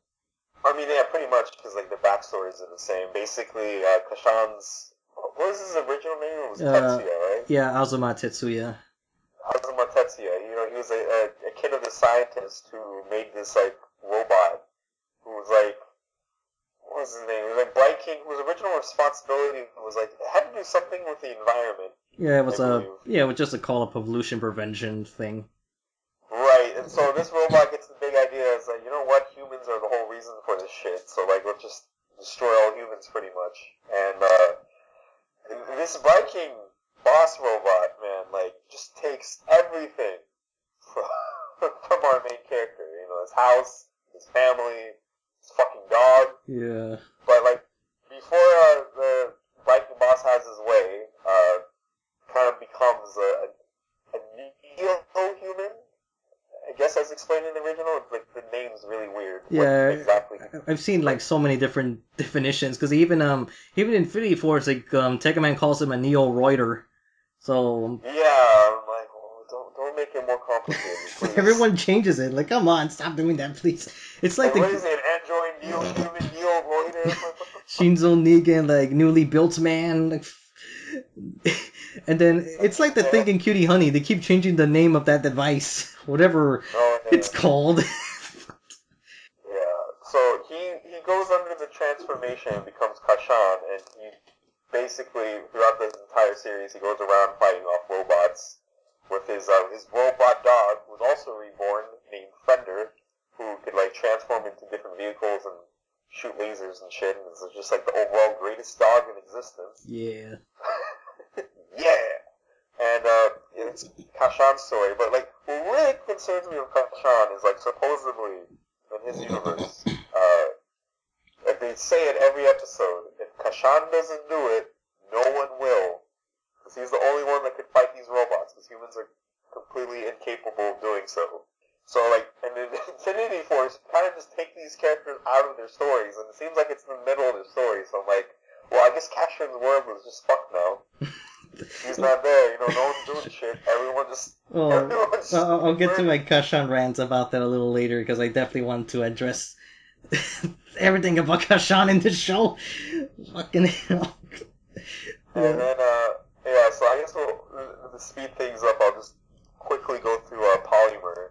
I mean, yeah, pretty much, because like the backstories are the same. Basically, Casshan's, what was his original name? It was Tetsuya, right? Yeah, Azuma Tetsuya. Azuma Tetsuya. You know, he was a kid of the scientist who made this like robot who was like, what was his name? It was like Braiking, whose original responsibility was like, it had to do something with the environment. Yeah, it was just a call of pollution prevention thing. Right, and so this robot gets the big idea. It's like, you know what? Humans are the whole reason for this shit. So like, let's just destroy all humans, pretty much. And this Viking boss robot, man, like, just takes everything from our main character. You know, his house, his family, his fucking dog. Yeah. But like, before the Viking boss has his way, kind of becomes a neo-human. I guess as explained in the original, like the name's really weird. Yeah, exactly. I've seen like so many different definitions, because even Infini-T Force, like Tekkaman calls him a neo-roider. So yeah, I'm like, oh, don't make it more complicated, please. Everyone changes it. Like, come on, stop doing that, please. It's like what is it? Android neo-human neo-roider? Shinzo Negan, like newly built man. Like, and then it's like the thing in Cutie Honey. They keep changing the name of that device, whatever it's called. Yeah. So he goes under the transformation and becomes Casshan, and he basically throughout the entire series he goes around fighting off robots with his robot dog, who's also reborn, named Fender, who could like transform into different vehicles and shoot lasers and shit, and it's just like the overall greatest dog in existence. Yeah. Yeah! And it's Casshan's story, but like what really concerns me with Casshan is like supposedly in his universe, like they say it every episode, if Casshan doesn't do it, no one will. Because he's the only one that could fight these robots, because humans are completely incapable of doing so. So like, and in Infini-T Force, kind of just take these characters out of their stories, and it seems like it's in the middle of their story, so I'm like, well, I guess Casshan's world is just fucked now. He's not there, you know, no one's doing shit, everyone's I'll get to my Casshan rant about that a little later, because I definitely want to address everything about Casshan in this show. Fucking hell. And then, so I guess to speed things up, I'll just quickly go through Polymar,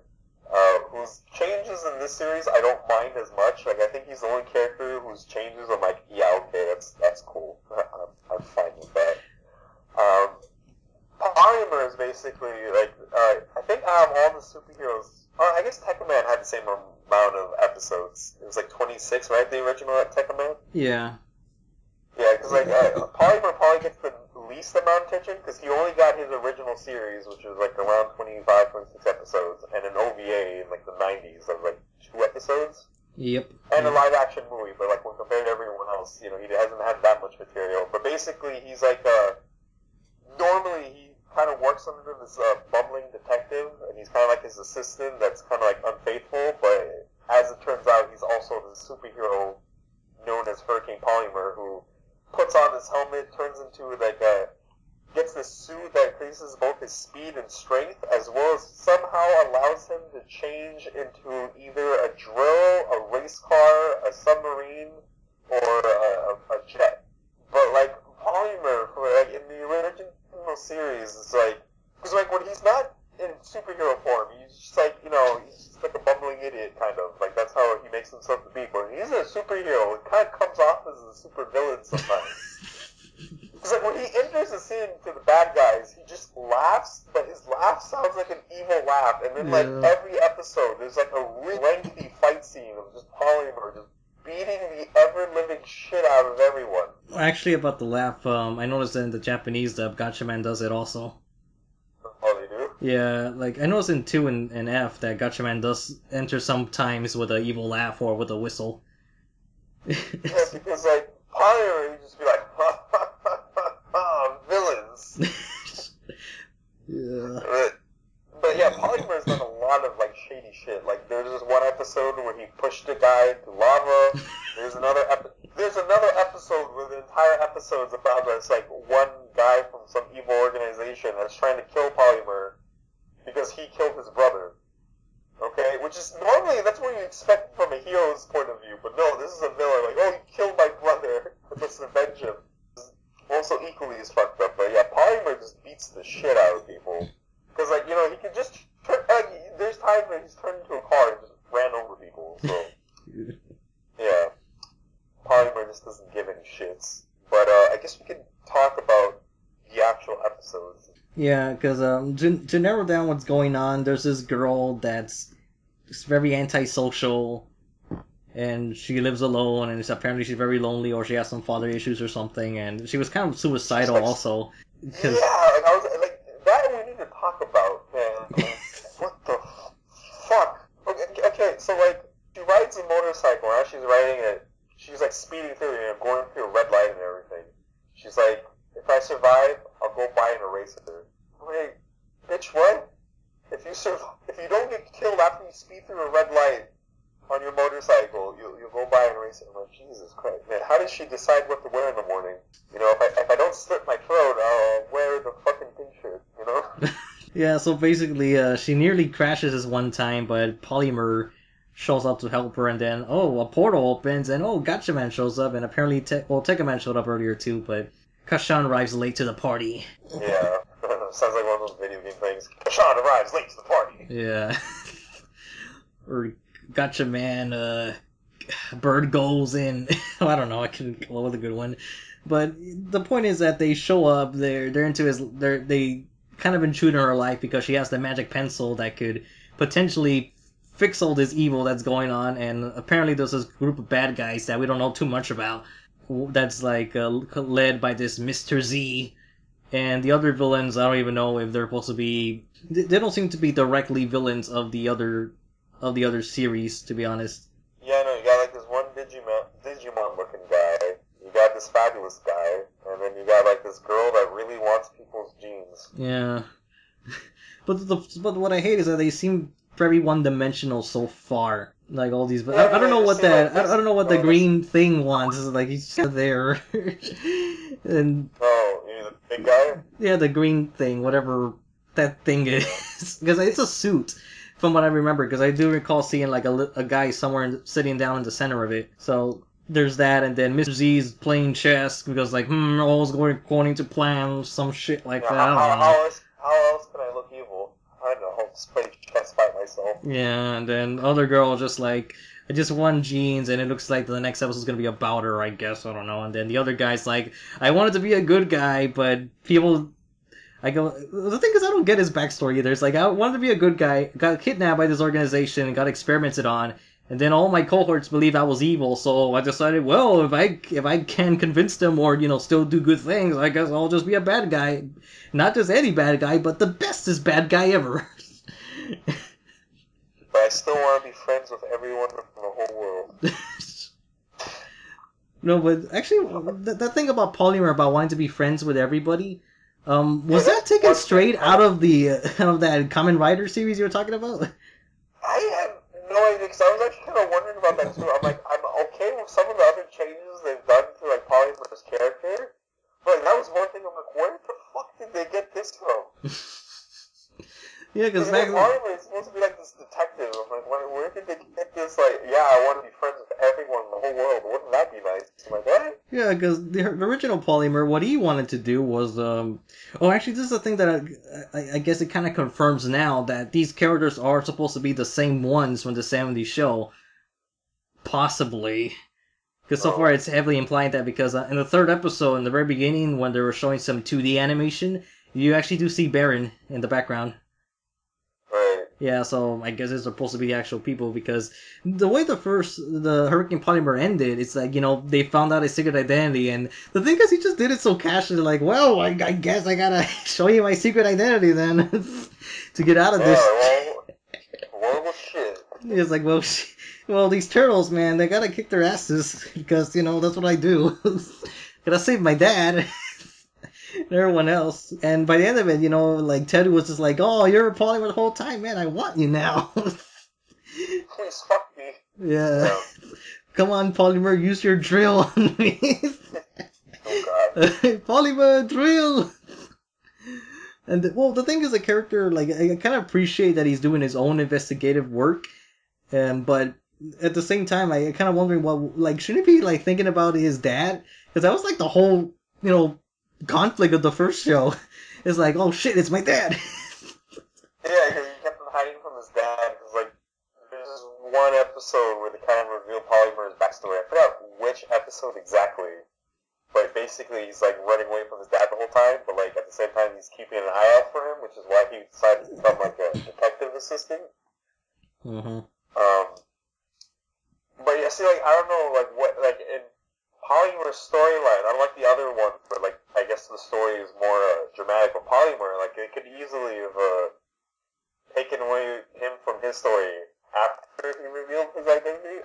whose changes in this series I don't mind as much. Like, I think he's the only character whose changes I'm like, yeah, okay, that's cool. I'm fine with that. Polymar is basically, like, I think out of all the superheroes, I guess Tekkaman had the same amount of episodes. It was like 26, right? The original Tekkaman? Yeah. Yeah, because like Polymar probably gets the least amount of attention because he only got his original series, which was like around 25, 26 episodes, and an OVA in like the 90s of like 2 episodes. Yep. And a live action movie, but like when compared to everyone else, you know, he hasn't had that much material. But basically, he's like normally he kind of works under this bumbling detective, and he's kind of like his assistant that's kind of like unfaithful. But as it turns out, he's also the superhero known as Hurricane Polymar, who puts on this helmet, turns into like gets this suit that increases both his speed and strength, as well as somehow allows him to change into either a drill, a race car, a submarine, or a jet. But like Polymar, like in the original series, it's like, because like when he's not in superhero form, he's just like, you know, he's just like a bumbling idiot kind of. Like that's how he makes himself to be. But when he's a superhero, it kind of comes off as a super villain sometimes. Because like when he enters the scene to laugh. And then, like, every episode, there's, like, a really lengthy fight scene of just Polymar just beating the ever-living shit out of everyone. Actually, about the laugh, I noticed that in the Japanese dub, Gatchaman does it also. Oh, they do? Yeah, like, I noticed in 2 and F that Gatchaman does enter sometimes with an evil laugh or with a whistle. Yeah, because, like, Polymar would just be like, ha ha ha ha ha, villains. Yeah. But yeah, Polymar's done a lot of, like, shady shit. Like, there's this one episode where he pushed a guy into lava. There's another episode where the entire episode's about this, like, one guy from some evil organization that's trying to kill Polymar because he killed his brother. Okay? Which is, normally, that's what you expect from a hero's point of view. But no, this is a villain. Like, oh, you killed my brother. Let's avenge him. Also equally as fucked up. But yeah, Polymar just beats the shit out of people. Because, like, you know, he could just there's times where he's turned into a car and just ran over people, so. Yeah. Polymar just doesn't give any shits. But, I guess we could talk about the actual episodes. Yeah, because, to narrow down what's going on, there's this girl that's very antisocial, and she lives alone, and apparently she's very lonely, or she has some father issues or something, and she was kind of suicidal like, also. Yeah, like, I was, like, that we need to talk about, man. What the fuck? Okay, so, like, she rides a motorcycle, and as she's riding it, she's, like, speeding through, you know, going through a red light and everything. She's like, if I survive, I'll go buy an eraser. I'm like, bitch, what? If you don't get killed after you speed through a red light on your motorcycle, you'll go buy an eraser. I'm like, Jesus Christ, man, how does she decide what to wear in the morning? You know, if I don't slit my throat, I'll wear the fucking pink shirt, you know? Yeah, so basically, she nearly crashes this one time, but Polymar shows up to help her, and then, a portal opens, and Gatchaman shows up, and apparently, Tekkaman showed up earlier too, but Casshan arrives late to the party. Yeah, sounds like one of those video game things. Casshan arrives late to the party. Yeah. Or Gatchaman, bird goes in. I don't know, I couldn't come up with a good one. But the point is that they show up, they're into they kind of intrude in her life because she has the magic pencil that could potentially fix all this evil that's going on, and apparently there's this group of bad guys that we don't know too much about that's like led by this Mr. Z, and the other villains, I don't even know if they're supposed to be, they don't seem to be directly villains of the other series, to be honest. Yeah, no, you got like this one Digimon looking guy, you got this fabulous guy, and then you got like this girl that really wants people's genes. Yeah. But what I hate is that they seem very one-dimensional so far. Like all these, but yeah, I don't know what that. like I don't know what the green thing wants. It's like he's just there. And oh, you mean the big guy? Yeah, the green thing, whatever that thing is, because it's a suit, from what I remember. Because I do recall seeing like a guy somewhere sitting down in the center of it. So there's that, and then Mr. Z's playing chess because like all's going according to plan, some shit like that. How else can I look evil? I don't know. I'll just play chess by myself. Yeah, and then other girl just like, I just won jeans, and it looks like the next episode's gonna be about her, I guess, I don't know. And then the other guy's like, I wanted to be a good guy, but people, I go, the thing is, I don't get his backstory either. It's like, I wanted to be a good guy, got kidnapped by this organization, and got experimented on, and then all my cohorts believe I was evil, so I decided, well, if I can convince them or, still do good things, I guess I'll just be a bad guy. Not just any bad guy, but the bestest bad guy ever. But I still want to be friends with everyone from the whole world. No, but actually, that thing about Polymar, about wanting to be friends with everybody, was that taken straight out of that Kamen Rider series you were talking about? I have no idea, because I was actually kind of wondering about that too. I'm like, I'm okay with some of the other changes they've done to like Polymar's character, but like, that was one thing. I'm like, where the fuck did they get this from? Yeah, because Polymar is supposed to be like this detective. I'm like, where did they get this? Like, yeah, I want to be friends with everyone in the whole world. Wouldn't that be nice? I'm like, what? Yeah, because the original Polymar, what he wanted to do was, actually, this is the thing that I guess it kind of confirms now that these characters are supposed to be the same ones from the 70s show. Possibly. Because so far it's heavily implied that, because in the third episode, in the very beginning, when they were showing some 2D animation, you actually do see Baron in the background. Right. Yeah, so I guess it's supposed to be the actual people because the way the Hurricane Polymer ended, it's like, they found out his secret identity, and the thing is he just did it so casually, like, well, I guess I gotta show you my secret identity then to get out of this. Well, shit. He's like, well, these turtles, man, they gotta kick their asses because, that's what I do. Gotta save my dad. And everyone else. And by the end of it, like Teddy was just like, oh, you're a Polymer the whole time, man. I want you now. Please fuck me. Yeah. Come on, Polymer, use your drill on me. Oh god. Polymer, drill. And the thing is, the character, like, I kind of appreciate that he's doing his own investigative work, but at the same time, I kind of wondering shouldn't he be like thinking about his dad? Because that was like the whole, conflict of the first show. It's like, oh shit, it's my dad. Yeah, because he kept on hiding from his dad. Because like, there's this one episode where they kind of reveal Polymer's backstory. I forgot which episode exactly, but basically he's like running away from his dad the whole time. But like at the same time, he's keeping an eye out for him, which is why he decided to become like a detective assistant. Mm-hmm. But yeah, see, like, I don't know, like, what, like, in Polymer's storyline, unlike the other one, where, like, I guess the story is more dramatic, but Polymer, like, they could easily have taken away him from his story after he revealed his identity.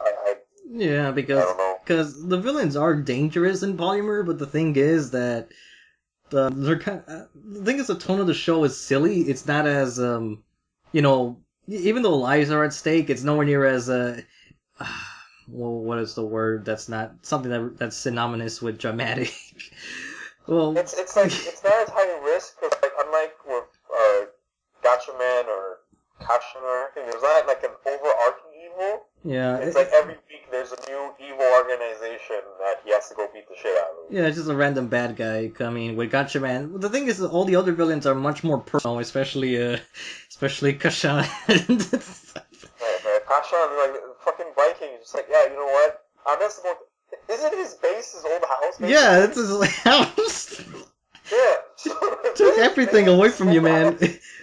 Yeah, because I don't know. Because the villains are dangerous in Polymer, but the thing is that the tone of the show is silly. It's not as even though lives are at stake, it's nowhere near as well, what is the word? That's not something that's synonymous with dramatic. Well, it's like it's not as high risk because like unlike with Gatchaman or Casshan or anything, there's not like an overarching evil. Yeah, it's like every week there's a new evil organization that he has to go beat the shit out of. Yeah, it's just a random bad guy coming with Gatchaman. The thing is, that all the other villains are much more personal, especially Casshan. Casshan, like, fucking Braiking, just like, yeah, you know what? I'm just going to... Isn't his base his old house? Basically? Yeah, it's his house. Yeah. Took everything away from you, man.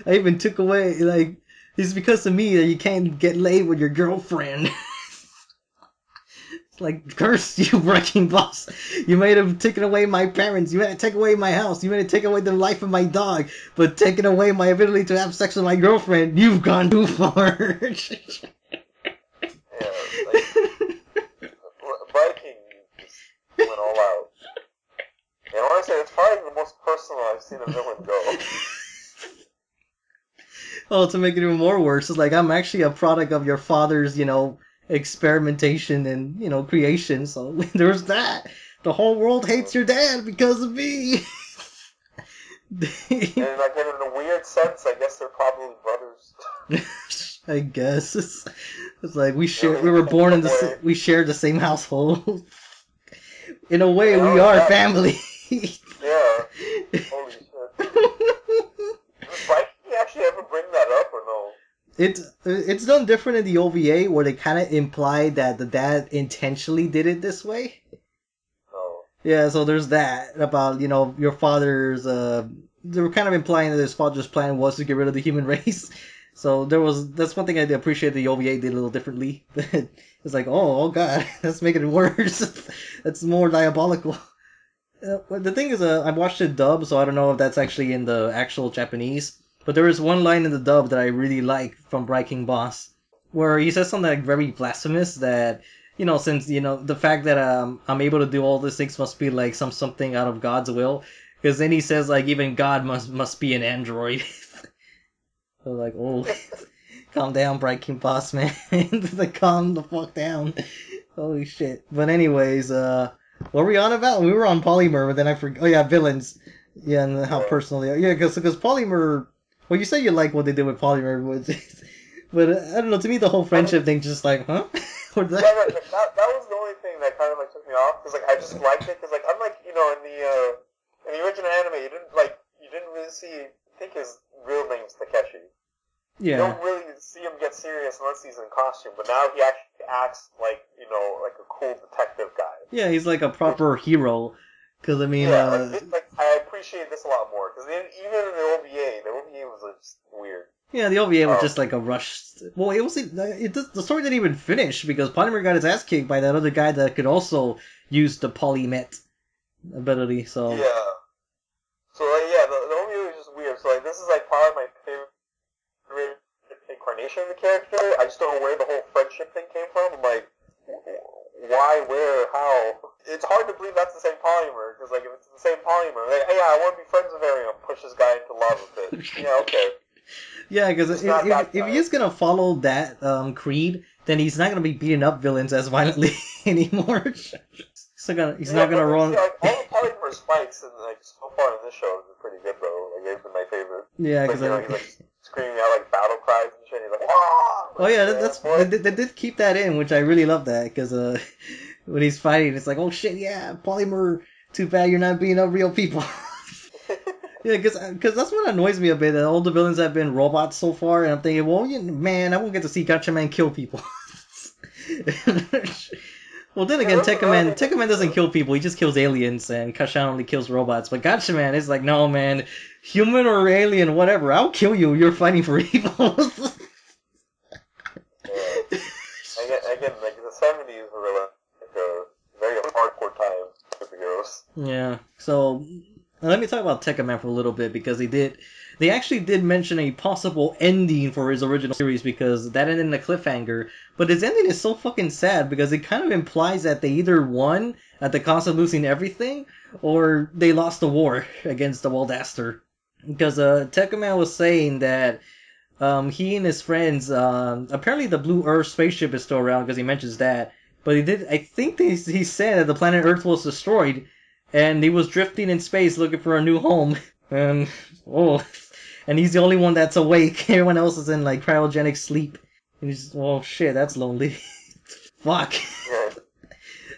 I even took away, like, it's because of me that you can't get laid with your girlfriend. It's like, curse you, Wrecking Boss. You might have taken away my parents. You might have taken away my house. You might have taken away the life of my dog. But taking away my ability to have sex with my girlfriend, you've gone too far. Yeah, like, Braiking just went all out. And honestly, it's probably the most personal I've seen a villain go. Well, to make it even more worse, it's like, I'm actually a product of your father's, experimentation and, creation, so there's that. The whole world hates your dad because of me. And like, in a weird sense, I guess they're probably brothers. I guess it's like we were born in we shared the same household. In a way, we are family. Yeah. Holy shit. Does Braiking actually ever bring that up or no? It's done different in the OVA where they kind of imply that the dad intentionally did it this way. Oh. Yeah, so there's that about your father's. They were kind of implying that his father's plan was to get rid of the human race. So that's one thing I appreciate the OVA did a little differently. It's like, oh god, that's making it worse. That's more diabolical. But the thing is, I watched it dub, so I don't know if that's actually in the actual Japanese. But there is one line in the dub that I really like from Braiking Boss, where he says something like very blasphemous that, since, the fact that I'm able to do all these things must be like something out of God's will. Because then he says, like, even God must be an android. So like, oh, calm down, Braiking Boss, man. Like, calm the fuck down. Holy shit. But anyways, what were we on about? We were on Polymer, but then I forgot. Oh yeah, villains. Yeah, and how personal they are. Yeah, because Polymer. Well, you say you like what they did with Polymer, but I don't know. To me, the whole friendship thing just like, huh? What's that? Yeah, that was the only thing that kind of like took me off because like I just liked it because like unlike in the original anime you didn't really think his real name's Takeshi. Yeah. You don't really see him get serious unless he's in costume, but now he actually acts like like a cool detective guy. Yeah, he's like a proper hero. Because I mean, I appreciate this a lot more because even in the OVA was just weird. Yeah, the OVA was just like a rush. Well, the story didn't even finish because Polymar got his ass kicked by that other guy that could also use the polymet ability. So yeah. So like, yeah, the OVA was just weird. So like, this is like probably my favorite incarnation of the character. I just don't know where the whole friendship thing came from. I'm like, why, where, how? It's hard to believe that's the same Polymar because like if it's the same Polymar, like, hey, I want to be friends with everyone. Push this guy into lava pit. Yeah, okay. Yeah, because if he is gonna follow that creed, then he's not gonna be beating up villains as violently anymore. He's not gonna run. See, like, all the Polymar's fights and like so far in this show have been pretty good though. Like they've been my favorite. Yeah, because he's like screaming out like battle cries and shit. He's like, wah! Oh yeah, they did keep that in, which I really love that because when he's fighting, it's like, oh shit, yeah, Polymar. Too bad you're not beating up real people. Yeah, because that's what annoys me a bit. That all the villains have been robots so far, and I'm thinking, well, man, I won't get to see Gatchaman kill people. Well, then again, Tekkaman doesn't kill people; he just kills aliens, and Casshan only kills robots. But Gatchaman is like, no, man, human or alien, whatever, I'll kill you. You're fighting for evil. Again, like the '70s were like a very hardcore time for superheroes. Yeah. So. Now, let me talk about Tekkaman for a little bit because they actually did mention a possible ending for his original series because that ended in a cliffhanger. But his ending is so fucking sad because it kind of implies that they either won at the cost of losing everything or they lost the war against the Waldaster. Because Tekkaman was saying that he and his friends, apparently the Blue Earth spaceship is still around because he mentions that. But I think he said that the planet Earth was destroyed. And he was drifting in space looking for a new home. And he's the only one that's awake. Everyone else is in like cryogenic sleep. And he's oh shit, that's lonely. Fuck.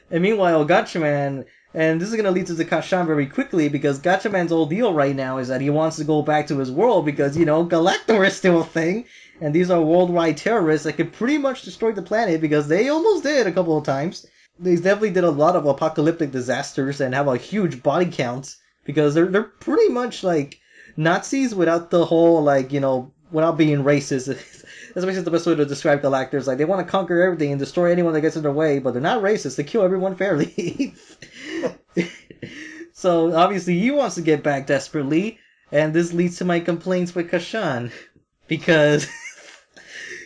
And meanwhile, Gatchaman, and this is gonna lead to the Casshan very quickly because Gatchaman's whole deal right now is that he wants to go back to his world because, Galactor is still a thing. And these are worldwide terrorists that could pretty much destroy the planet because they almost did a couple of times. They definitely did a lot of apocalyptic disasters and have a huge body count because they're pretty much like Nazis without the whole without being racist. That's basically the best way to describe Galactors. Like they want to conquer everything and destroy anyone that gets in their way, but they're not racist. They kill everyone fairly. So obviously he wants to get back desperately, and this leads to my complaints with Casshan because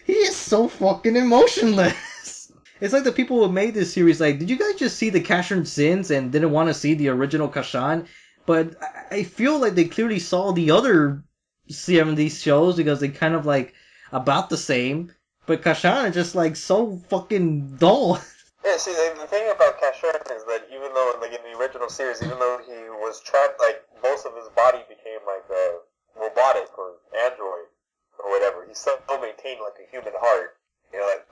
he is so fucking emotionless. It's like the people who made this series, like, did you guys just see the Casshan sins and didn't want to see the original Casshan? But I feel like they clearly saw the other 70 shows because they kind of like about the same. But Casshan is just like so fucking dull. Yeah, see, the thing about Casshan is that even though, like in the original series, even though he was trapped, like most of his body became like robotic or android or whatever, he still maintained like a human heart.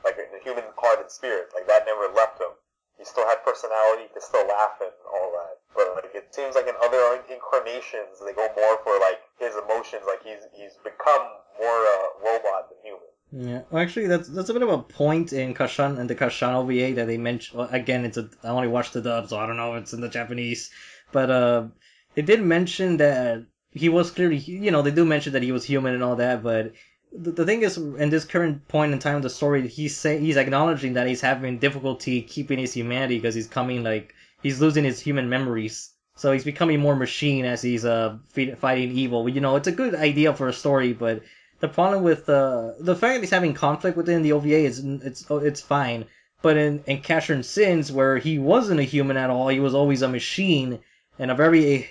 Like a human heart and spirit, like that never left him. He still had personality, he could still laugh and all that. But like it seems like in other incarnations, they go more for like his emotions. Like he's become more robot than human. Yeah, well, actually, that's a bit of a point in Casshan and the Casshan OVA that they mentioned. Well, again, I only watched the dub, so I don't know if it's in the Japanese. But it did mention that he was clearly, they do mention that he was human and all that, but. The thing is, in this current point in time of the story, he's acknowledging that he's having difficulty keeping his humanity because he's losing his human memories. So he's becoming more machine as he's fighting evil. It's a good idea for a story, but the problem with the fact that he's having conflict within the OVA is it's fine. But in Casshan Sins, where he wasn't a human at all, he was always a machine and a very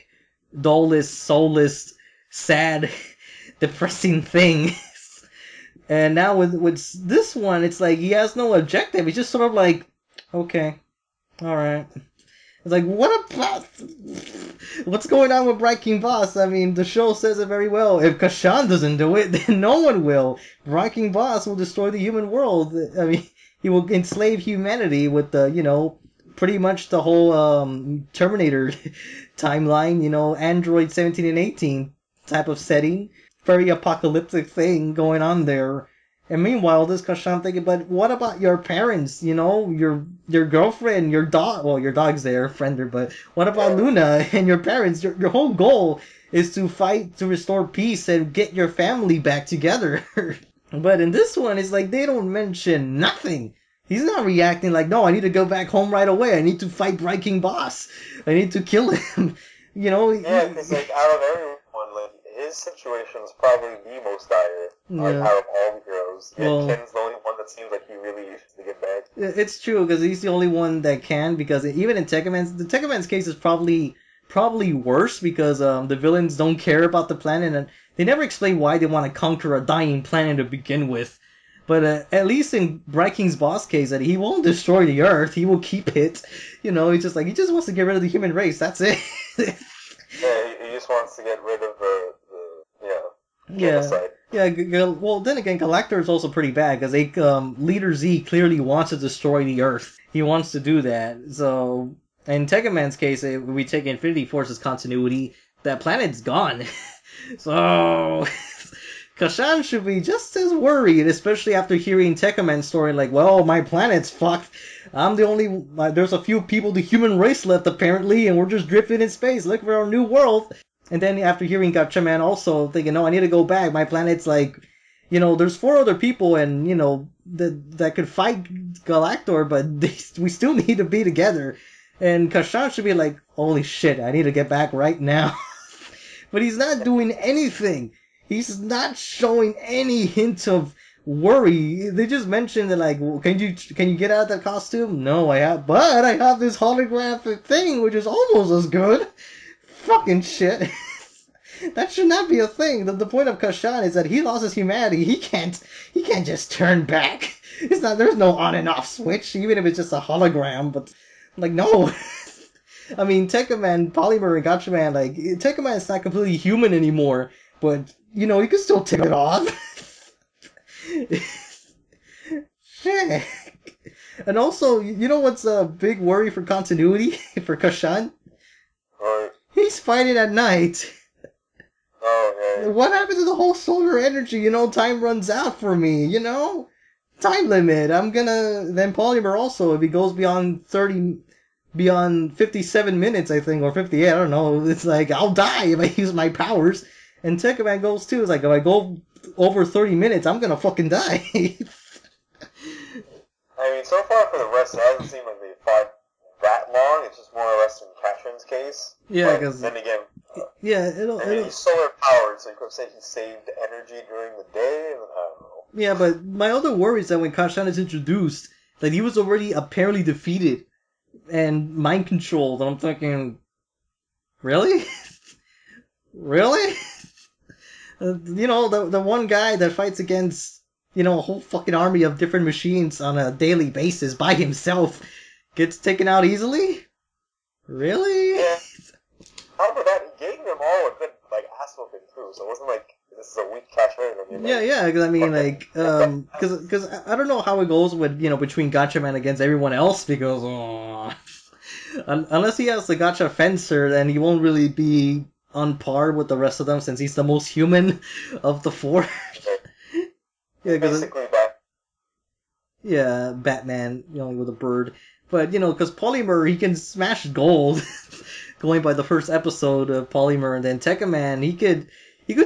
dulless, soulless, sad, depressing thing. And now with this one, it's like he has no objective. He's just sort of like, okay, all right. It's like, what's going on with Braiking Boss? I mean, the show says it very well. If Casshan doesn't do it, then no one will. Braiking Boss will destroy the human world. I mean, he will enslave humanity with the, pretty much the whole Terminator timeline, Android 17 and 18 type of setting. Very apocalyptic thing going on there. And meanwhile, this Casshan thinking, but what about your parents? Your girlfriend, your dog. Well, your dog's there, friender. But what about Luna and your parents? Your whole goal is to fight to restore peace and get your family back together. But in this one, it's like they don't mention nothing. He's not reacting like, no, I need to go back home right away. I need to fight Braiking boss. I need to kill him. You know? Yeah, because like out of everyone, like his situation is probably the most dire out of all the heroes. Yeah, Ken's the only one that seems like he really needs to get back. It's true because he's the only one that can. Because even in Tekkaman's case is probably worse because the villains don't care about the planet and they never explain why they want to conquer a dying planet to begin with. But at least in Breaking's boss case, that he won't destroy the Earth. He will keep it. You know, he's just like, he just wants to get rid of the human race. That's it. Yeah, he just wants to get rid of the genocide. Yeah. Well, then again, Galactor is also pretty bad because Leader Z clearly wants to destroy the Earth. He wants to do that. So in Tekkaman's case, we take Infini-T Force's continuity. That planet's gone. So Casshan should be just as worried, especially after hearing Tekkaman's story, like, well, my planet's fucked. I'm the only... there's a few people, the human race left, apparently, and we're just drifting in space. Look for our new world. And then after hearing Gatchaman also thinking, no, I need to go back. My planet's like... You know, there's 4 other people, and, you know, that could fight Galactor, but we still need to be together. And Casshan should be like, holy shit, I need to get back right now. But he's not doing anything. He's not showing any hint of worry. They just mentioned that, like, well, can you get out of that costume? No, I have this holographic thing, which is almost as good. Fucking shit. That should not be a thing. The point of Casshan is that he lost his humanity. He can't just turn back. There's no on and off switch, even if it's just a hologram. But, like, no. I mean, Tekkaman, Polymar, and Gatchaman, like, Tekkaman is not completely human anymore, but, you know, you can still take it off. Shit. And also, you know what's a big worry for continuity for Casshan? What? He's fighting at night. Oh, okay. What happened to the whole solar energy? You know, time runs out for me, you know? Time limit. Then Polymar also, if he goes beyond 57 minutes, I think, or 58, I don't know. It's like, I'll die if I use my powers. And Tekkaman goes too. It's like, if I go over 30 minutes, I'm gonna fucking die. I mean, so far for the rest, it hasn't seemed like they fought that long. It's just more or less in Casshan's case. Yeah, because... Then again... he's solar powered, so you could say he saved energy during the day, and I don't know. Yeah, but my other worry is that when Casshan is introduced, that he was already apparently defeated and mind controlled, and I'm thinking, really? Really? You know, the one guy that fights against, you know, a whole fucking army of different machines on a daily basis by himself gets taken out easily? Really? Yeah. How about that? He gave them all a good, like, ass whooping too, so it wasn't like this is a weak Casshan. I mean, yeah, because I mean, like, because I don't know how it goes with, you know, between Gatchaman against everyone else, because, unless he has the Gacha Fencer, then he won't really be on par with the rest of them since he's the most human of the 4. Yeah, basically Batman, you know, with a bird. But, you know, because Polymar, he can smash gold, going by the first episode of Polymar, and then Tekkaman, he could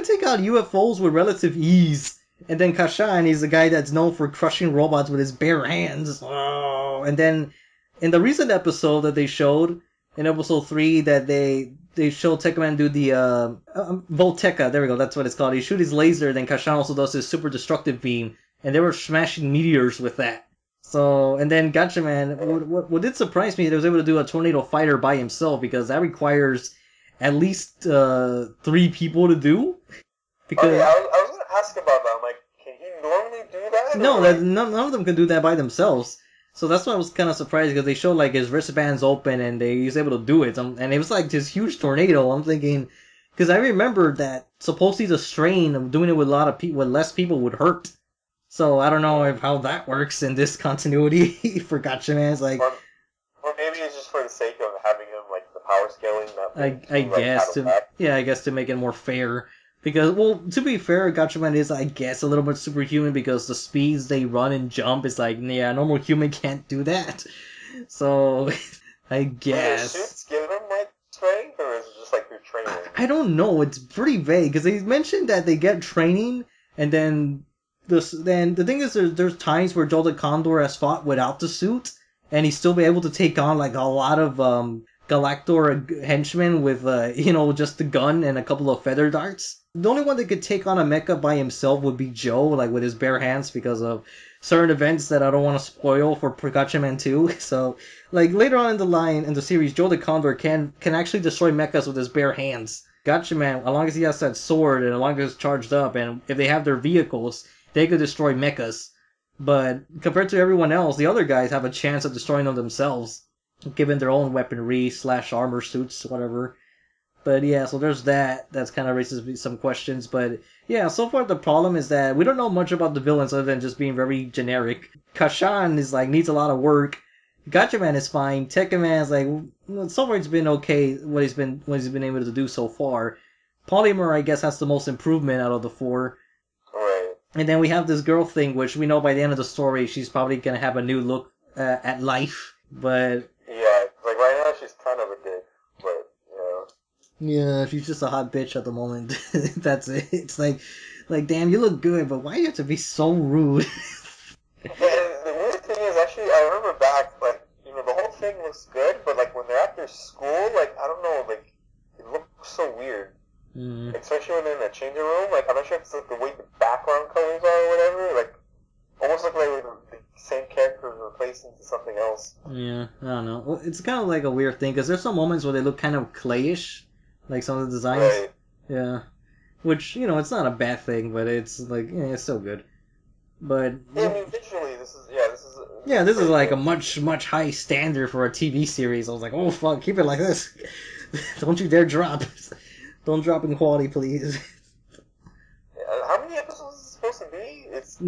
take out UFOs with relative ease. And then Casshan, he's the guy that's known for crushing robots with his bare hands. Oh, and then in the recent episode that they showed, in episode 3, that they showed Tekkaman do the Volteca. There we go, that's what it's called. He shoot his laser, then Casshan also does his super destructive beam, and they were smashing meteors with that. So, and then Gatchaman, what did surprise me, that he was able to do a tornado fighter by himself, because that requires at least 3 people to do. Because I was going to ask about that. I'm like, can he normally do that? No, none of them can do that by themselves. So that's why I was kind of surprised, because they showed like his wristbands open and he was able to do it. And it was like this huge tornado. I'm thinking, because I remember that supposedly the strain of doing it with a lot of people, with less people, would hurt. So I don't know how that works in this continuity for Gatchaman. It's like, or maybe it's just for the sake of having him like the power scaling. I guess to make it more fair. Because, well, to be fair, Gatchaman is, I guess, a little bit superhuman because the speeds they run and jump is like, yeah, a normal human can't do that. So, I guess. Do the suits give him, like, strength, or is it just like through training? I don't know. It's pretty vague because they mentioned that they get training, and then the thing is there's times where Joe the Condor has fought without the suit, and he's still be able to take on like a lot of Galactor henchmen with just the gun and a couple of feather darts. The only one that could take on a mecha by himself would be Joe, like with his bare hands, because of certain events that I don't want to spoil for Gatchaman 2. So, like later on in the series, Joe the Condor can actually destroy mechas with his bare hands. Gatchaman, as long as he has that sword and as long as it's charged up, and if they have their vehicles, they could destroy mechas. But compared to everyone else, the other guys have a chance of destroying them themselves, given their own weaponry / armor suits, whatever. But yeah, so there's that. That's kind of raises some questions. But yeah, so far the problem is that we don't know much about the villains other than just being very generic. Casshan is like needs a lot of work. Gatchaman is fine. Tekkaman is like so far it's been okay what he's been able to do so far. Polymar I guess has the most improvement out of the four. Right. And then we have this girl thing, which we know by the end of the story she's probably gonna have a new look at life. But yeah, like right now she's kind of a dick, but yeah, she's just a hot bitch at the moment. That's it. It's like damn, you look good, but why do you have to be so rude? And the weird thing is, actually, I remember back, like, the whole thing looks good, but like when they're at their school, like, I don't know, like, it looks so weird. Especially when they're in the changing room, like, I'm not sure if it's like the way the background colors are or whatever, like, almost look like the same character is replaced into something else. Yeah, I don't know. Well, it's kind of like a weird thing, because there's some moments where they look kind of clayish, like some of the designs. Right. Yeah. Which, it's not a bad thing, but it's like, it's still good. But yeah, I mean, visually, this is this is like a much high standard for a TV series. I was like, oh fuck, keep it like this. Don't you dare drop. Don't drop in quality, please. How many episodes is it supposed to be?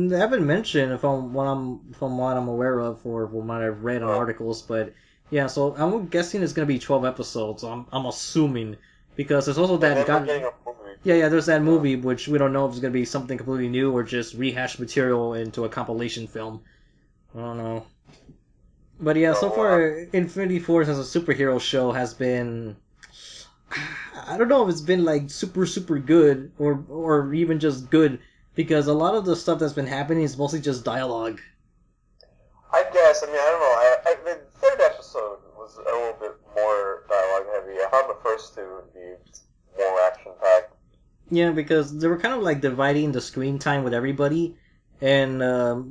They haven't mentioned from what I'm aware of or from what I've read on articles, but yeah, so I'm guessing it's gonna be 12 episodes. I'm assuming because there's also that there's that movie which we don't know if it's gonna be something completely new or just rehashed material into a compilation film. I don't know. But yeah, so far Infini-T Force as a superhero show has been, I don't know if it's been like super good or even just good, because a lot of the stuff that's been happening is mostly just dialogue. I guess. I mean, I don't know. The third episode was a little bit more dialogue heavy. I found the first two would be more action packed. Yeah, because they were kind of like dividing the screen time with everybody, and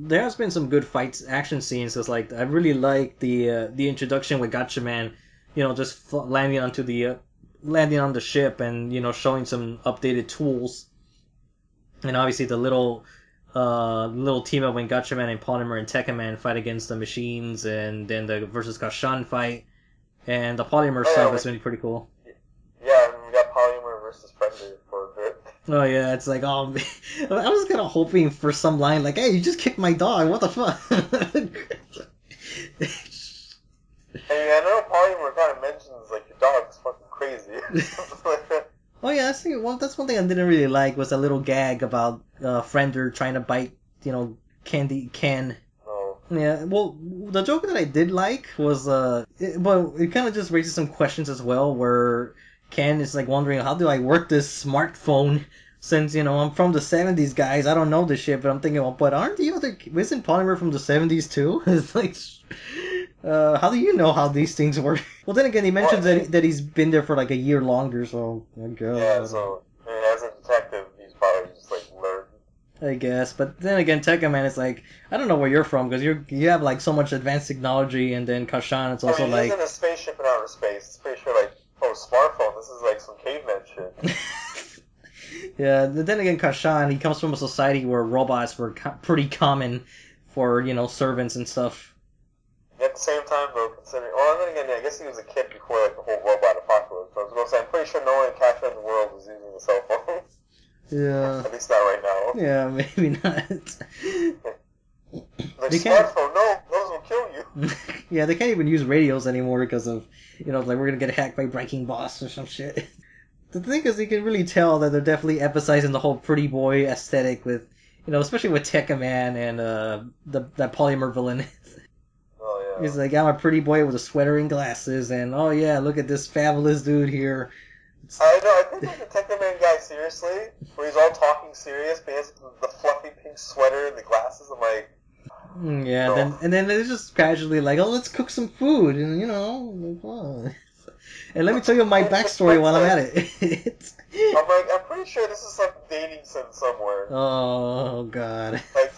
there has been some good fights, action scenes. Cause like I really like the introduction with Gatchaman, just landing on the ship and showing some updated tools, and obviously the little team up when Gatchaman and Polymar and Tekkaman fight against the machines, and then the versus Casshan fight, and the Polymar stuff has been pretty cool. Yeah, and we got Polymar versus Predator for a bit. Oh yeah, it's like, oh, I was kind of hoping for some line like, "Hey, you just kicked my dog. What the fuck?" And I know Polymar kind of mentions like your dog's fucking crazy. Oh yeah, that's one thing I didn't really like was a little gag about Fender trying to bite, Candy Ken. Oh. Yeah, well, the joke that I did like was, it kind of just raises some questions as well, where Ken is like wondering, how do I work this smartphone? Since, I'm from the 70s, guys, I don't know this shit, but I'm thinking, well, but isn't Polymar from the 70s too? It's like, how do you know how these things work? Well, then again, he mentions that he's been there for like a year longer, so I guess. Yeah, so as a detective, he's probably just like learned. I guess, but then again, Tekkaman is like, I don't know where you're from because you have like so much advanced technology, and then Casshan, it's also he's in a spaceship in outer space. It's pretty sure like, smartphone. This is like some caveman shit. Yeah, then again, Casshan, he comes from a society where robots were pretty common for servants and stuff. At the same time, though, considering, then again, I guess he was a kid before like the whole robot apocalypse. I was gonna say, I'm pretty sure no one in Casshan in the world is using a cell phone. Yeah. At least not right now. Yeah, maybe not. Like, smartphone, no, those will kill you. Yeah, they can't even use radios anymore because of, like, we're gonna get hacked by Braiking Boss or some shit. The thing is, you can really tell that they're definitely emphasizing the whole pretty boy aesthetic with, especially with Tekkaman and that Polymar villain. Oh, yeah. He's like, I'm a pretty boy with a sweater and glasses, and oh yeah, look at this fabulous dude here. I know, I think like the Tekkaman guy, seriously, where he's all talking serious, but he has the fluffy pink sweater and the glasses, I'm like... Yeah, no. then they're just casually like, oh, let's cook some food, and like, oh. And let me tell you my backstory while I'm at it. I'm like, I'm pretty sure this is like dating sim somewhere. Oh god. Like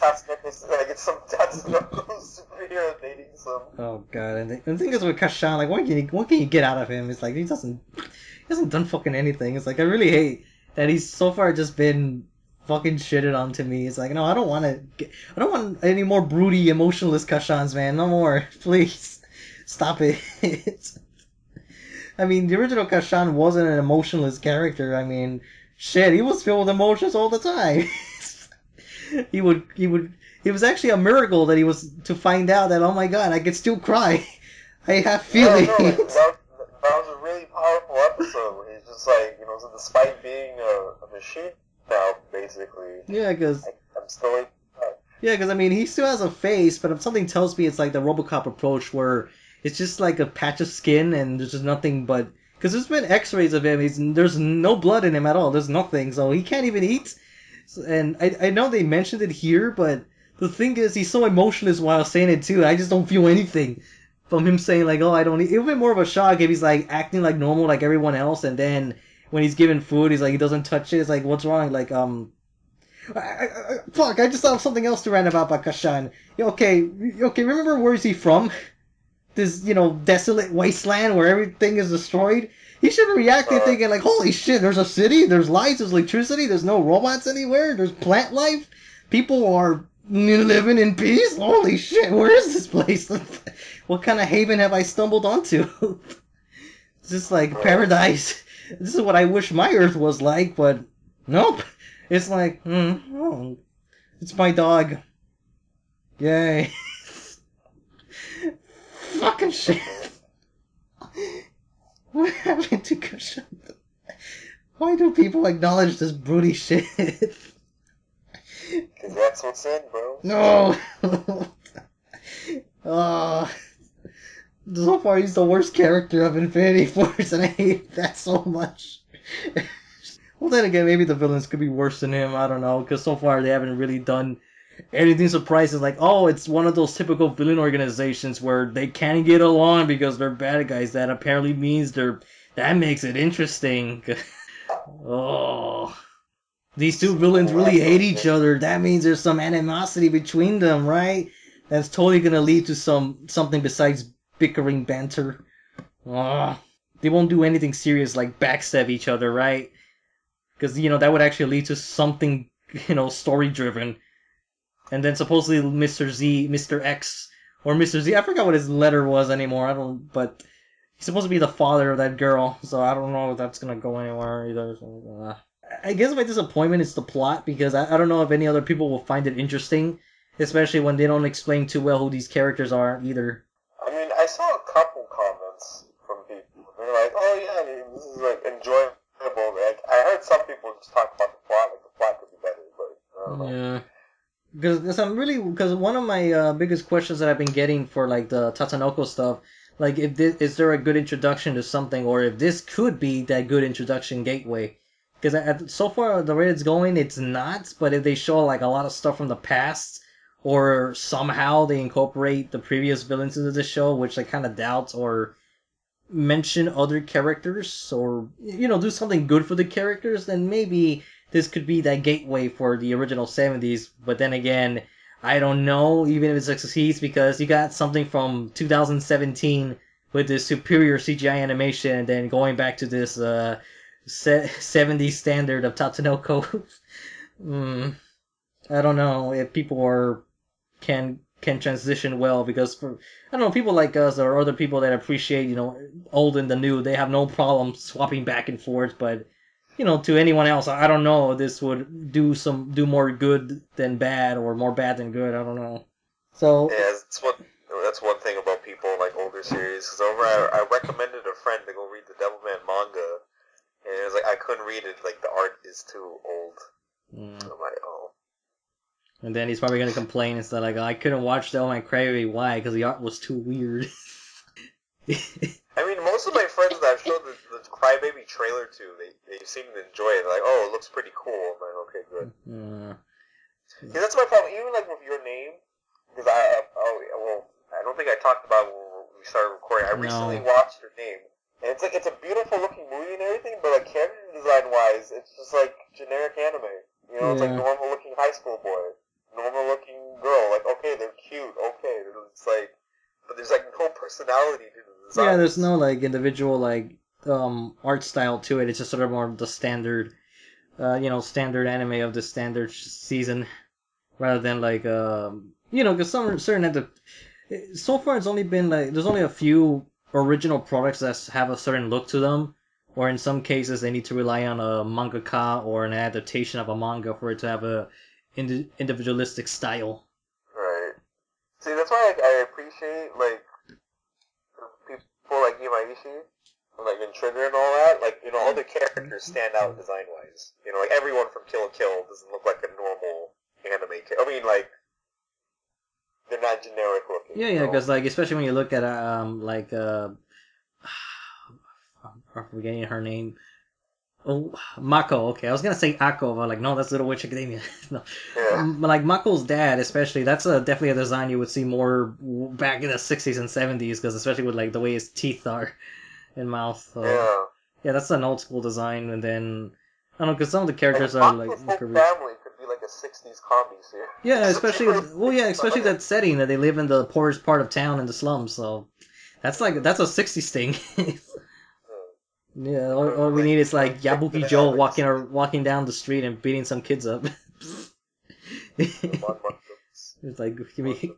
it's some Tatsunoko superhero dating sim. Oh god. And the thing is with Casshan, like, what can you get out of him? It's like he hasn't done fucking anything. It's like I really hate that he's so far just been fucking shitted on to me. It's like, no, I don't want any more broody, emotionless Casshan's, man. No more, please. Stop it. I mean, the original Casshan wasn't an emotionless character. I mean, shit, he was filled with emotions all the time. It was actually a miracle that he was to find out that, oh my god, I could still cry. I have feelings. No, that was a really powerful episode where he's just like, despite being a machine now, basically. Yeah, because... I'm still like... Yeah, because, I mean, he still has a face, but something tells me it's like the RoboCop approach where it's just like a patch of skin and there's just nothing but... Because there's been x-rays of him, there's no blood in him at all, there's nothing, so he can't even eat. And I know they mentioned it here, but the thing is, he's so emotionless while saying it too, I just don't feel anything from him saying like, oh, I don't eat. It would be more of a shock if he's like acting like normal like everyone else, and then when he's given food, he's like, he doesn't touch it, it's like, what's wrong? Like, fuck, I just thought of something else to rant about Casshan. Okay, remember where is he from? This, desolate wasteland where everything is destroyed? He should have reacted thinking like, holy shit, there's a city, there's lights, there's electricity, there's no robots anywhere, there's plant life, people are living in peace? Holy shit, where is this place? What kind of haven have I stumbled onto? It's just like paradise. This is what I wish my Earth was like, but nope. It's like, oh, it's my dog. Yay. Fucking shit. What happened to Casshan? Why do people acknowledge this broody shit? Cause that's what's in, bro. No! So far he's the worst character of Infini-T Force, and I hate that so much. Well, then again, maybe the villains could be worse than him, I don't know, because so far they haven't really done anything surprising, like, oh, it's one of those typical villain organizations where they can't get along because they're bad guys. That apparently means that makes it interesting. Oh. These two villains really hate each other. That means there's some animosity between them, right? That's totally gonna lead to something besides bickering banter. Oh. They won't do anything serious like backstab each other, right? Because, that would actually lead to something, story-driven. And then supposedly Mr. X, or Mr. Z, I forgot what his letter was anymore, but he's supposed to be the father of that girl, so I don't know if that's gonna go anywhere either. So, I guess my disappointment is the plot, because I don't know if any other people will find it interesting, especially when they don't explain too well who these characters are either. I mean, I saw a couple comments from people. They're like, oh yeah, this is like enjoyable. Like, I heard some people just talk about the plot, like the plot could be better, but I don't know. Yeah. Because one of my biggest questions that I've been getting for like the Tatsunoko stuff, like is there a good introduction to something, or if this could be that good introduction gateway? Because so far the way it's going, it's not. But if they show like a lot of stuff from the past, or somehow they incorporate the previous villains into the show, which I kind of doubt, or mention other characters, or do something good for the characters, then maybe this could be that gateway for the original 70s, but then again, I don't know, even if it succeeds, because you got something from 2017 with this superior CGI animation, and then going back to this 70s standard of Tatsunoko. I don't know if people can transition well, because for, I don't know, people like us or other people that appreciate, old and the new, they have no problem swapping back and forth, but to anyone else, I don't know, this would do more good than bad, or more bad than good, I don't know. So yeah, that's one thing about people like older series. Because I recommended a friend to go read the Devilman manga, and it was like I couldn't read it, like the art is too old. I'm like, oh. And then he's probably gonna complain and stuff like, oh, I couldn't watch Devil May Cry. Why? Because the art was too weird. I mean, most of my friends that I've showed the Crybaby trailer too. They seem to enjoy it. They're like, oh, it looks pretty cool. I'm like, okay, good. Yeah, that's my problem. Even like with your name, because I don't think I talked about it when we started recording. I recently watched your name, and it's a beautiful looking movie and everything, but like character design wise, it's just like generic anime. You know, it's like normal looking high school boy, normal looking girl. Like, okay, they're cute. Okay, it's like, but there's like no personality to the design. Yeah, there's no like individual like art style to it. It's just sort of more the standard, standard anime of the standard season, rather than like because some certain so far it's only been like there's only a few original products that have a certain look to them, or in some cases they need to rely on a mangaka or an adaptation of a manga for it to have a individualistic style. Right. See, that's why I appreciate like people like Imaishi, like in Trigger and all that. Like, all the characters stand out design wise. Like everyone from Kill la Kill doesn't look like a normal anime character. I mean, like, they're not generic looking. Yeah, because like especially when you look at I'm forgetting her name. Oh, Mako. Okay, I was gonna say Akko, but like no, that's Little Witch Academia. No, but like Mako's dad, especially, that's definitely a design you would see more back in the 60s and 70s, because especially with like the way his teeth are and mouth. So, yeah, that's an old school design. And then I don't know, because some of the characters are like Mako's whole family could be like a 60s comedy series. Yeah, especially that setting that they live in the poorest part of town in the slums. So that's a 60s thing. Yeah, all we need is like Yabuki Joe walking down the street and beating some kids up. It's like, give me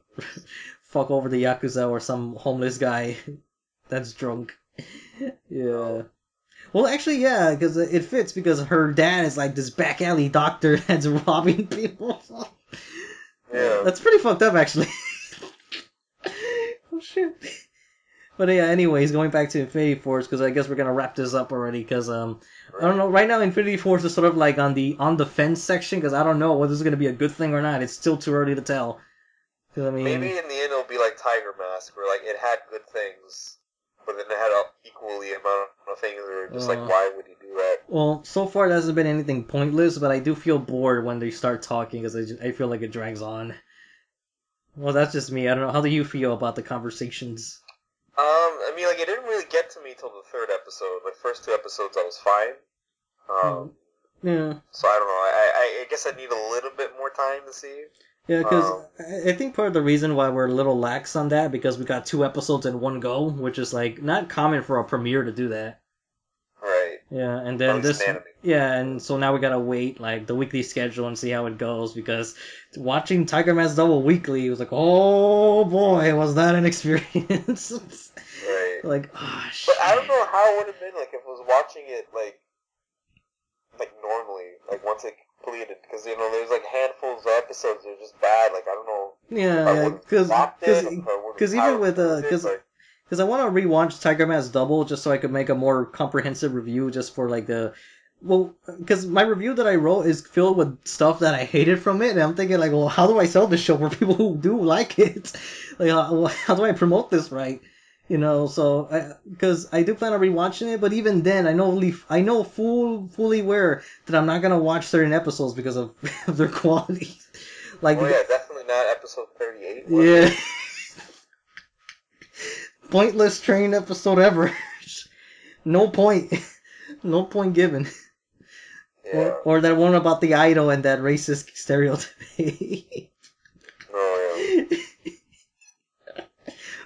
fuck over the Yakuza or some homeless guy that's drunk. Yeah. Well, actually, yeah, because it fits, because her dad is like this back alley doctor that's robbing people. Yeah. That's pretty fucked up, actually. Oh, shit. But yeah, anyways, going back to Infinity Force, because I guess we're gonna wrap this up already. Because I don't know. Right now, Infinity Force is sort of like on the fence section, because I don't know whether this is gonna be a good thing or not. It's still too early to tell. I mean, maybe in the end it'll be like Tiger Mask, where like it had good things, but then it had an equally amount of things that were just like, why would he do that? Well, so far there hasn't been anything pointless, but I do feel bored when they start talking, because I feel like it drags on. Well, that's just me. I don't know. How do you feel about the conversations? I mean, like, it didn't really get to me till the third episode. Like, first 2 episodes, I was fine. Yeah. So, I don't know. I guess I need a little bit more time to see. Yeah, because I think part of the reason why we're a little lax on that, because we got 2 episodes in one go, which is, like, not common for a premiere to do that. Right. Yeah, and then and so now we gotta wait, like, the weekly schedule and see how it goes, because watching Tiger Mask Double weekly, it was like, oh boy, was that an experience. Right. Like, oh shit. But I don't know how it would have been, like, if I was watching it, like normally, like, once it completed, because, there's, like, handfuls of episodes that are just bad, like, I don't know. Yeah, because even with, because I want to rewatch Tiger Mask Double just so I could make a more comprehensive review, just for like because my review that I wrote is filled with stuff that I hated from it, and I'm thinking like, well, how do I sell this show for people who do like it? Like, how do I promote this right? So because I do plan on rewatching it, but even then, I know fully aware that I'm not gonna watch certain episodes because of their quality. Like, definitely not episode 38. Yeah. Pointless train episode ever. No point. No point given. Yeah. Or that one about the idol and that racist stereotype. Oh, yeah.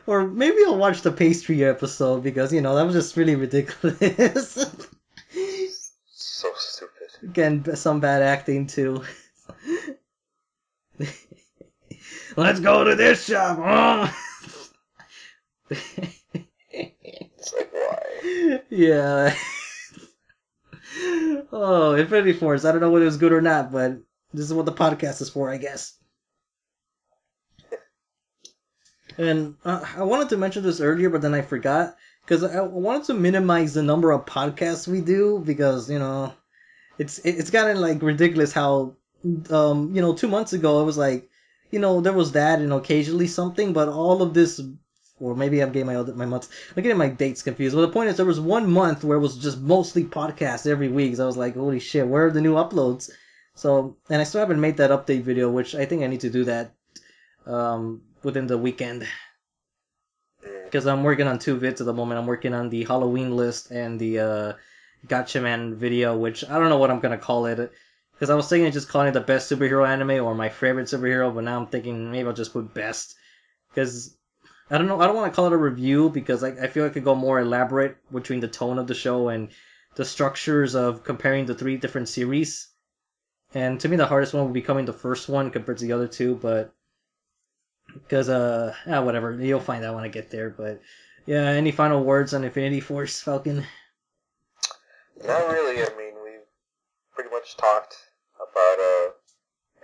Or maybe I'll watch the pastry episode, because, that was just really ridiculous. So stupid. Again, some bad acting, too. Let's go to this shop, huh? It's like, why? Yeah. Oh, Infinity Force. I don't know whether it was good or not, but this is what the podcast is for, I guess. And I wanted to mention this earlier, but then I forgot, because I wanted to minimize the number of podcasts we do, because, it's gotten, like, ridiculous how, 2 months ago it was like, there was that and occasionally something, but all of this or maybe I'm getting my months. I'm getting my dates confused. But the point is, there was 1 month where it was just mostly podcasts every week. So I was like, holy shit, where are the new uploads? So, and I still haven't made that update video, which I think I need to do that within the weekend. Because I'm working on 2 vids at the moment. I'm working on the Halloween list and the Gatchaman video, which I don't know what I'm gonna call it. Because I was thinking of just calling it the best superhero anime or my favorite superhero, but now I'm thinking maybe I'll just put best. Because, I don't know, I don't want to call it a review because I feel I could go more elaborate between the tone of the show and the structures of comparing the 3 different series. And to me, the hardest one would be coming the first one compared to the other 2, but... Because, whatever, you'll find out when I get there, but... Yeah, any final words on Infini-T Force, Falcon? Not really, I mean, we've pretty much talked about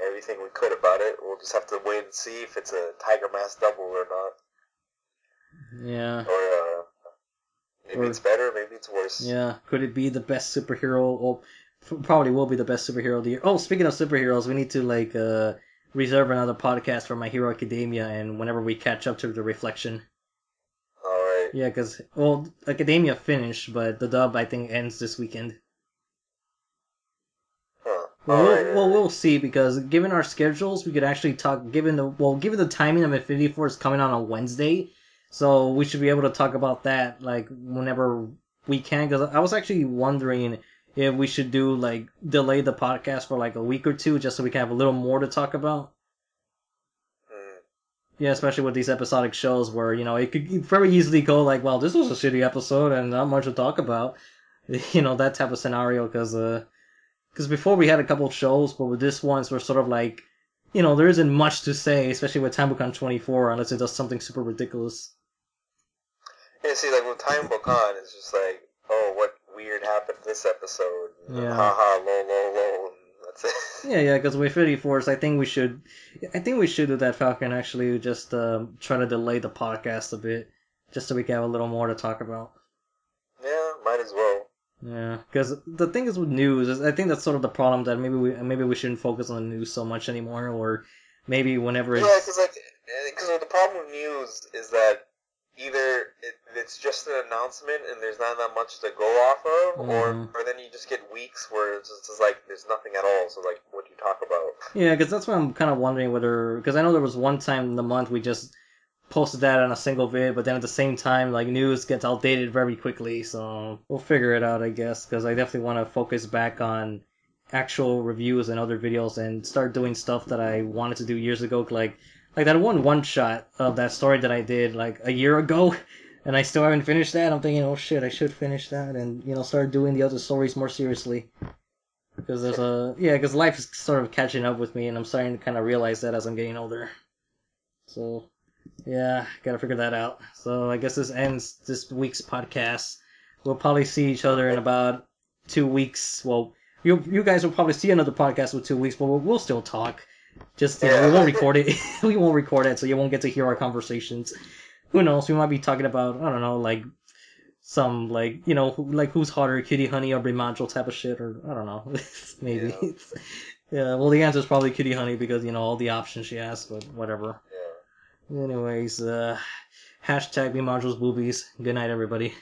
everything we could about it. We'll just have to wait and see if it's a Tiger Mask double or not. Yeah. Or maybe it's better, maybe it's worse. Yeah, could it be the best superhero? Well, probably will be the best superhero of the year. Oh, speaking of superheroes, we need to reserve another podcast for My Hero Academia, and whenever we catch up to the reflection. Alright. Yeah, because, well, Academia finished, but the dub, I think, ends this weekend. Huh. Well, we'll see, because given our schedules, we could actually talk, given the timing of Infini-T Force coming on a Wednesday, so we should be able to talk about that, whenever we can, because I was actually wondering if we should delay the podcast for a week or 2, just so we can have a little more to talk about. Yeah, especially with these episodic shows where, it could very easily go well, this was a shitty episode and not much to talk about. That type of scenario, because before we had a couple of shows, but with this one, we're sort of there isn't much to say, especially with Bokan 24, unless it does something super ridiculous. Yeah, see, with Bokan, it's just oh, what weird happened this episode? Yeah. Haha, lol, and that's it. Yeah, because with Infini-T Force, I think we should do that, Falcon, actually, just try to delay the podcast a bit, just so we can have a little more to talk about. Yeah, might as well. Yeah, because the thing is with news, I think that's sort of the problem, that maybe we shouldn't focus on the news so much anymore, or maybe whenever it's... Yeah, because the problem with news is that either it's just an announcement and there's not that much to go off of, or then you just get weeks where it's just there's nothing at all, so what do you talk about? Yeah, because that's why I'm kind of wondering whether... Because I know there was one time in the month we just posted that on a single vid, but then at the same time, news gets outdated very quickly, so we'll figure it out, I guess, because I definitely want to focus back on actual reviews and other videos and start doing stuff that I wanted to do years ago, like that one-shot of that story that I did, a year ago, and I still haven't finished that. I'm thinking, oh shit, I should finish that and, start doing the other stories more seriously. Because because life is sort of catching up with me, and I'm starting to kind of realize that as I'm getting older. So... yeah, gotta figure that out. So I guess this ends this week's podcast. We'll probably see each other in about 2 weeks. Well, you guys will probably see another podcast with 2 weeks, but we'll still talk. Just, we won't record it. We won't record it, so you won't get to hear our conversations. Who knows? We might be talking about, I don't know, some, who's hotter, Kitty Honey or Brimancho type of shit, or, I don't know. Maybe. Yeah, well, the answer is probably Kitty Honey because, all the options she has, but whatever. Anyways, hashtag Brimancho's boobies. Good night, everybody.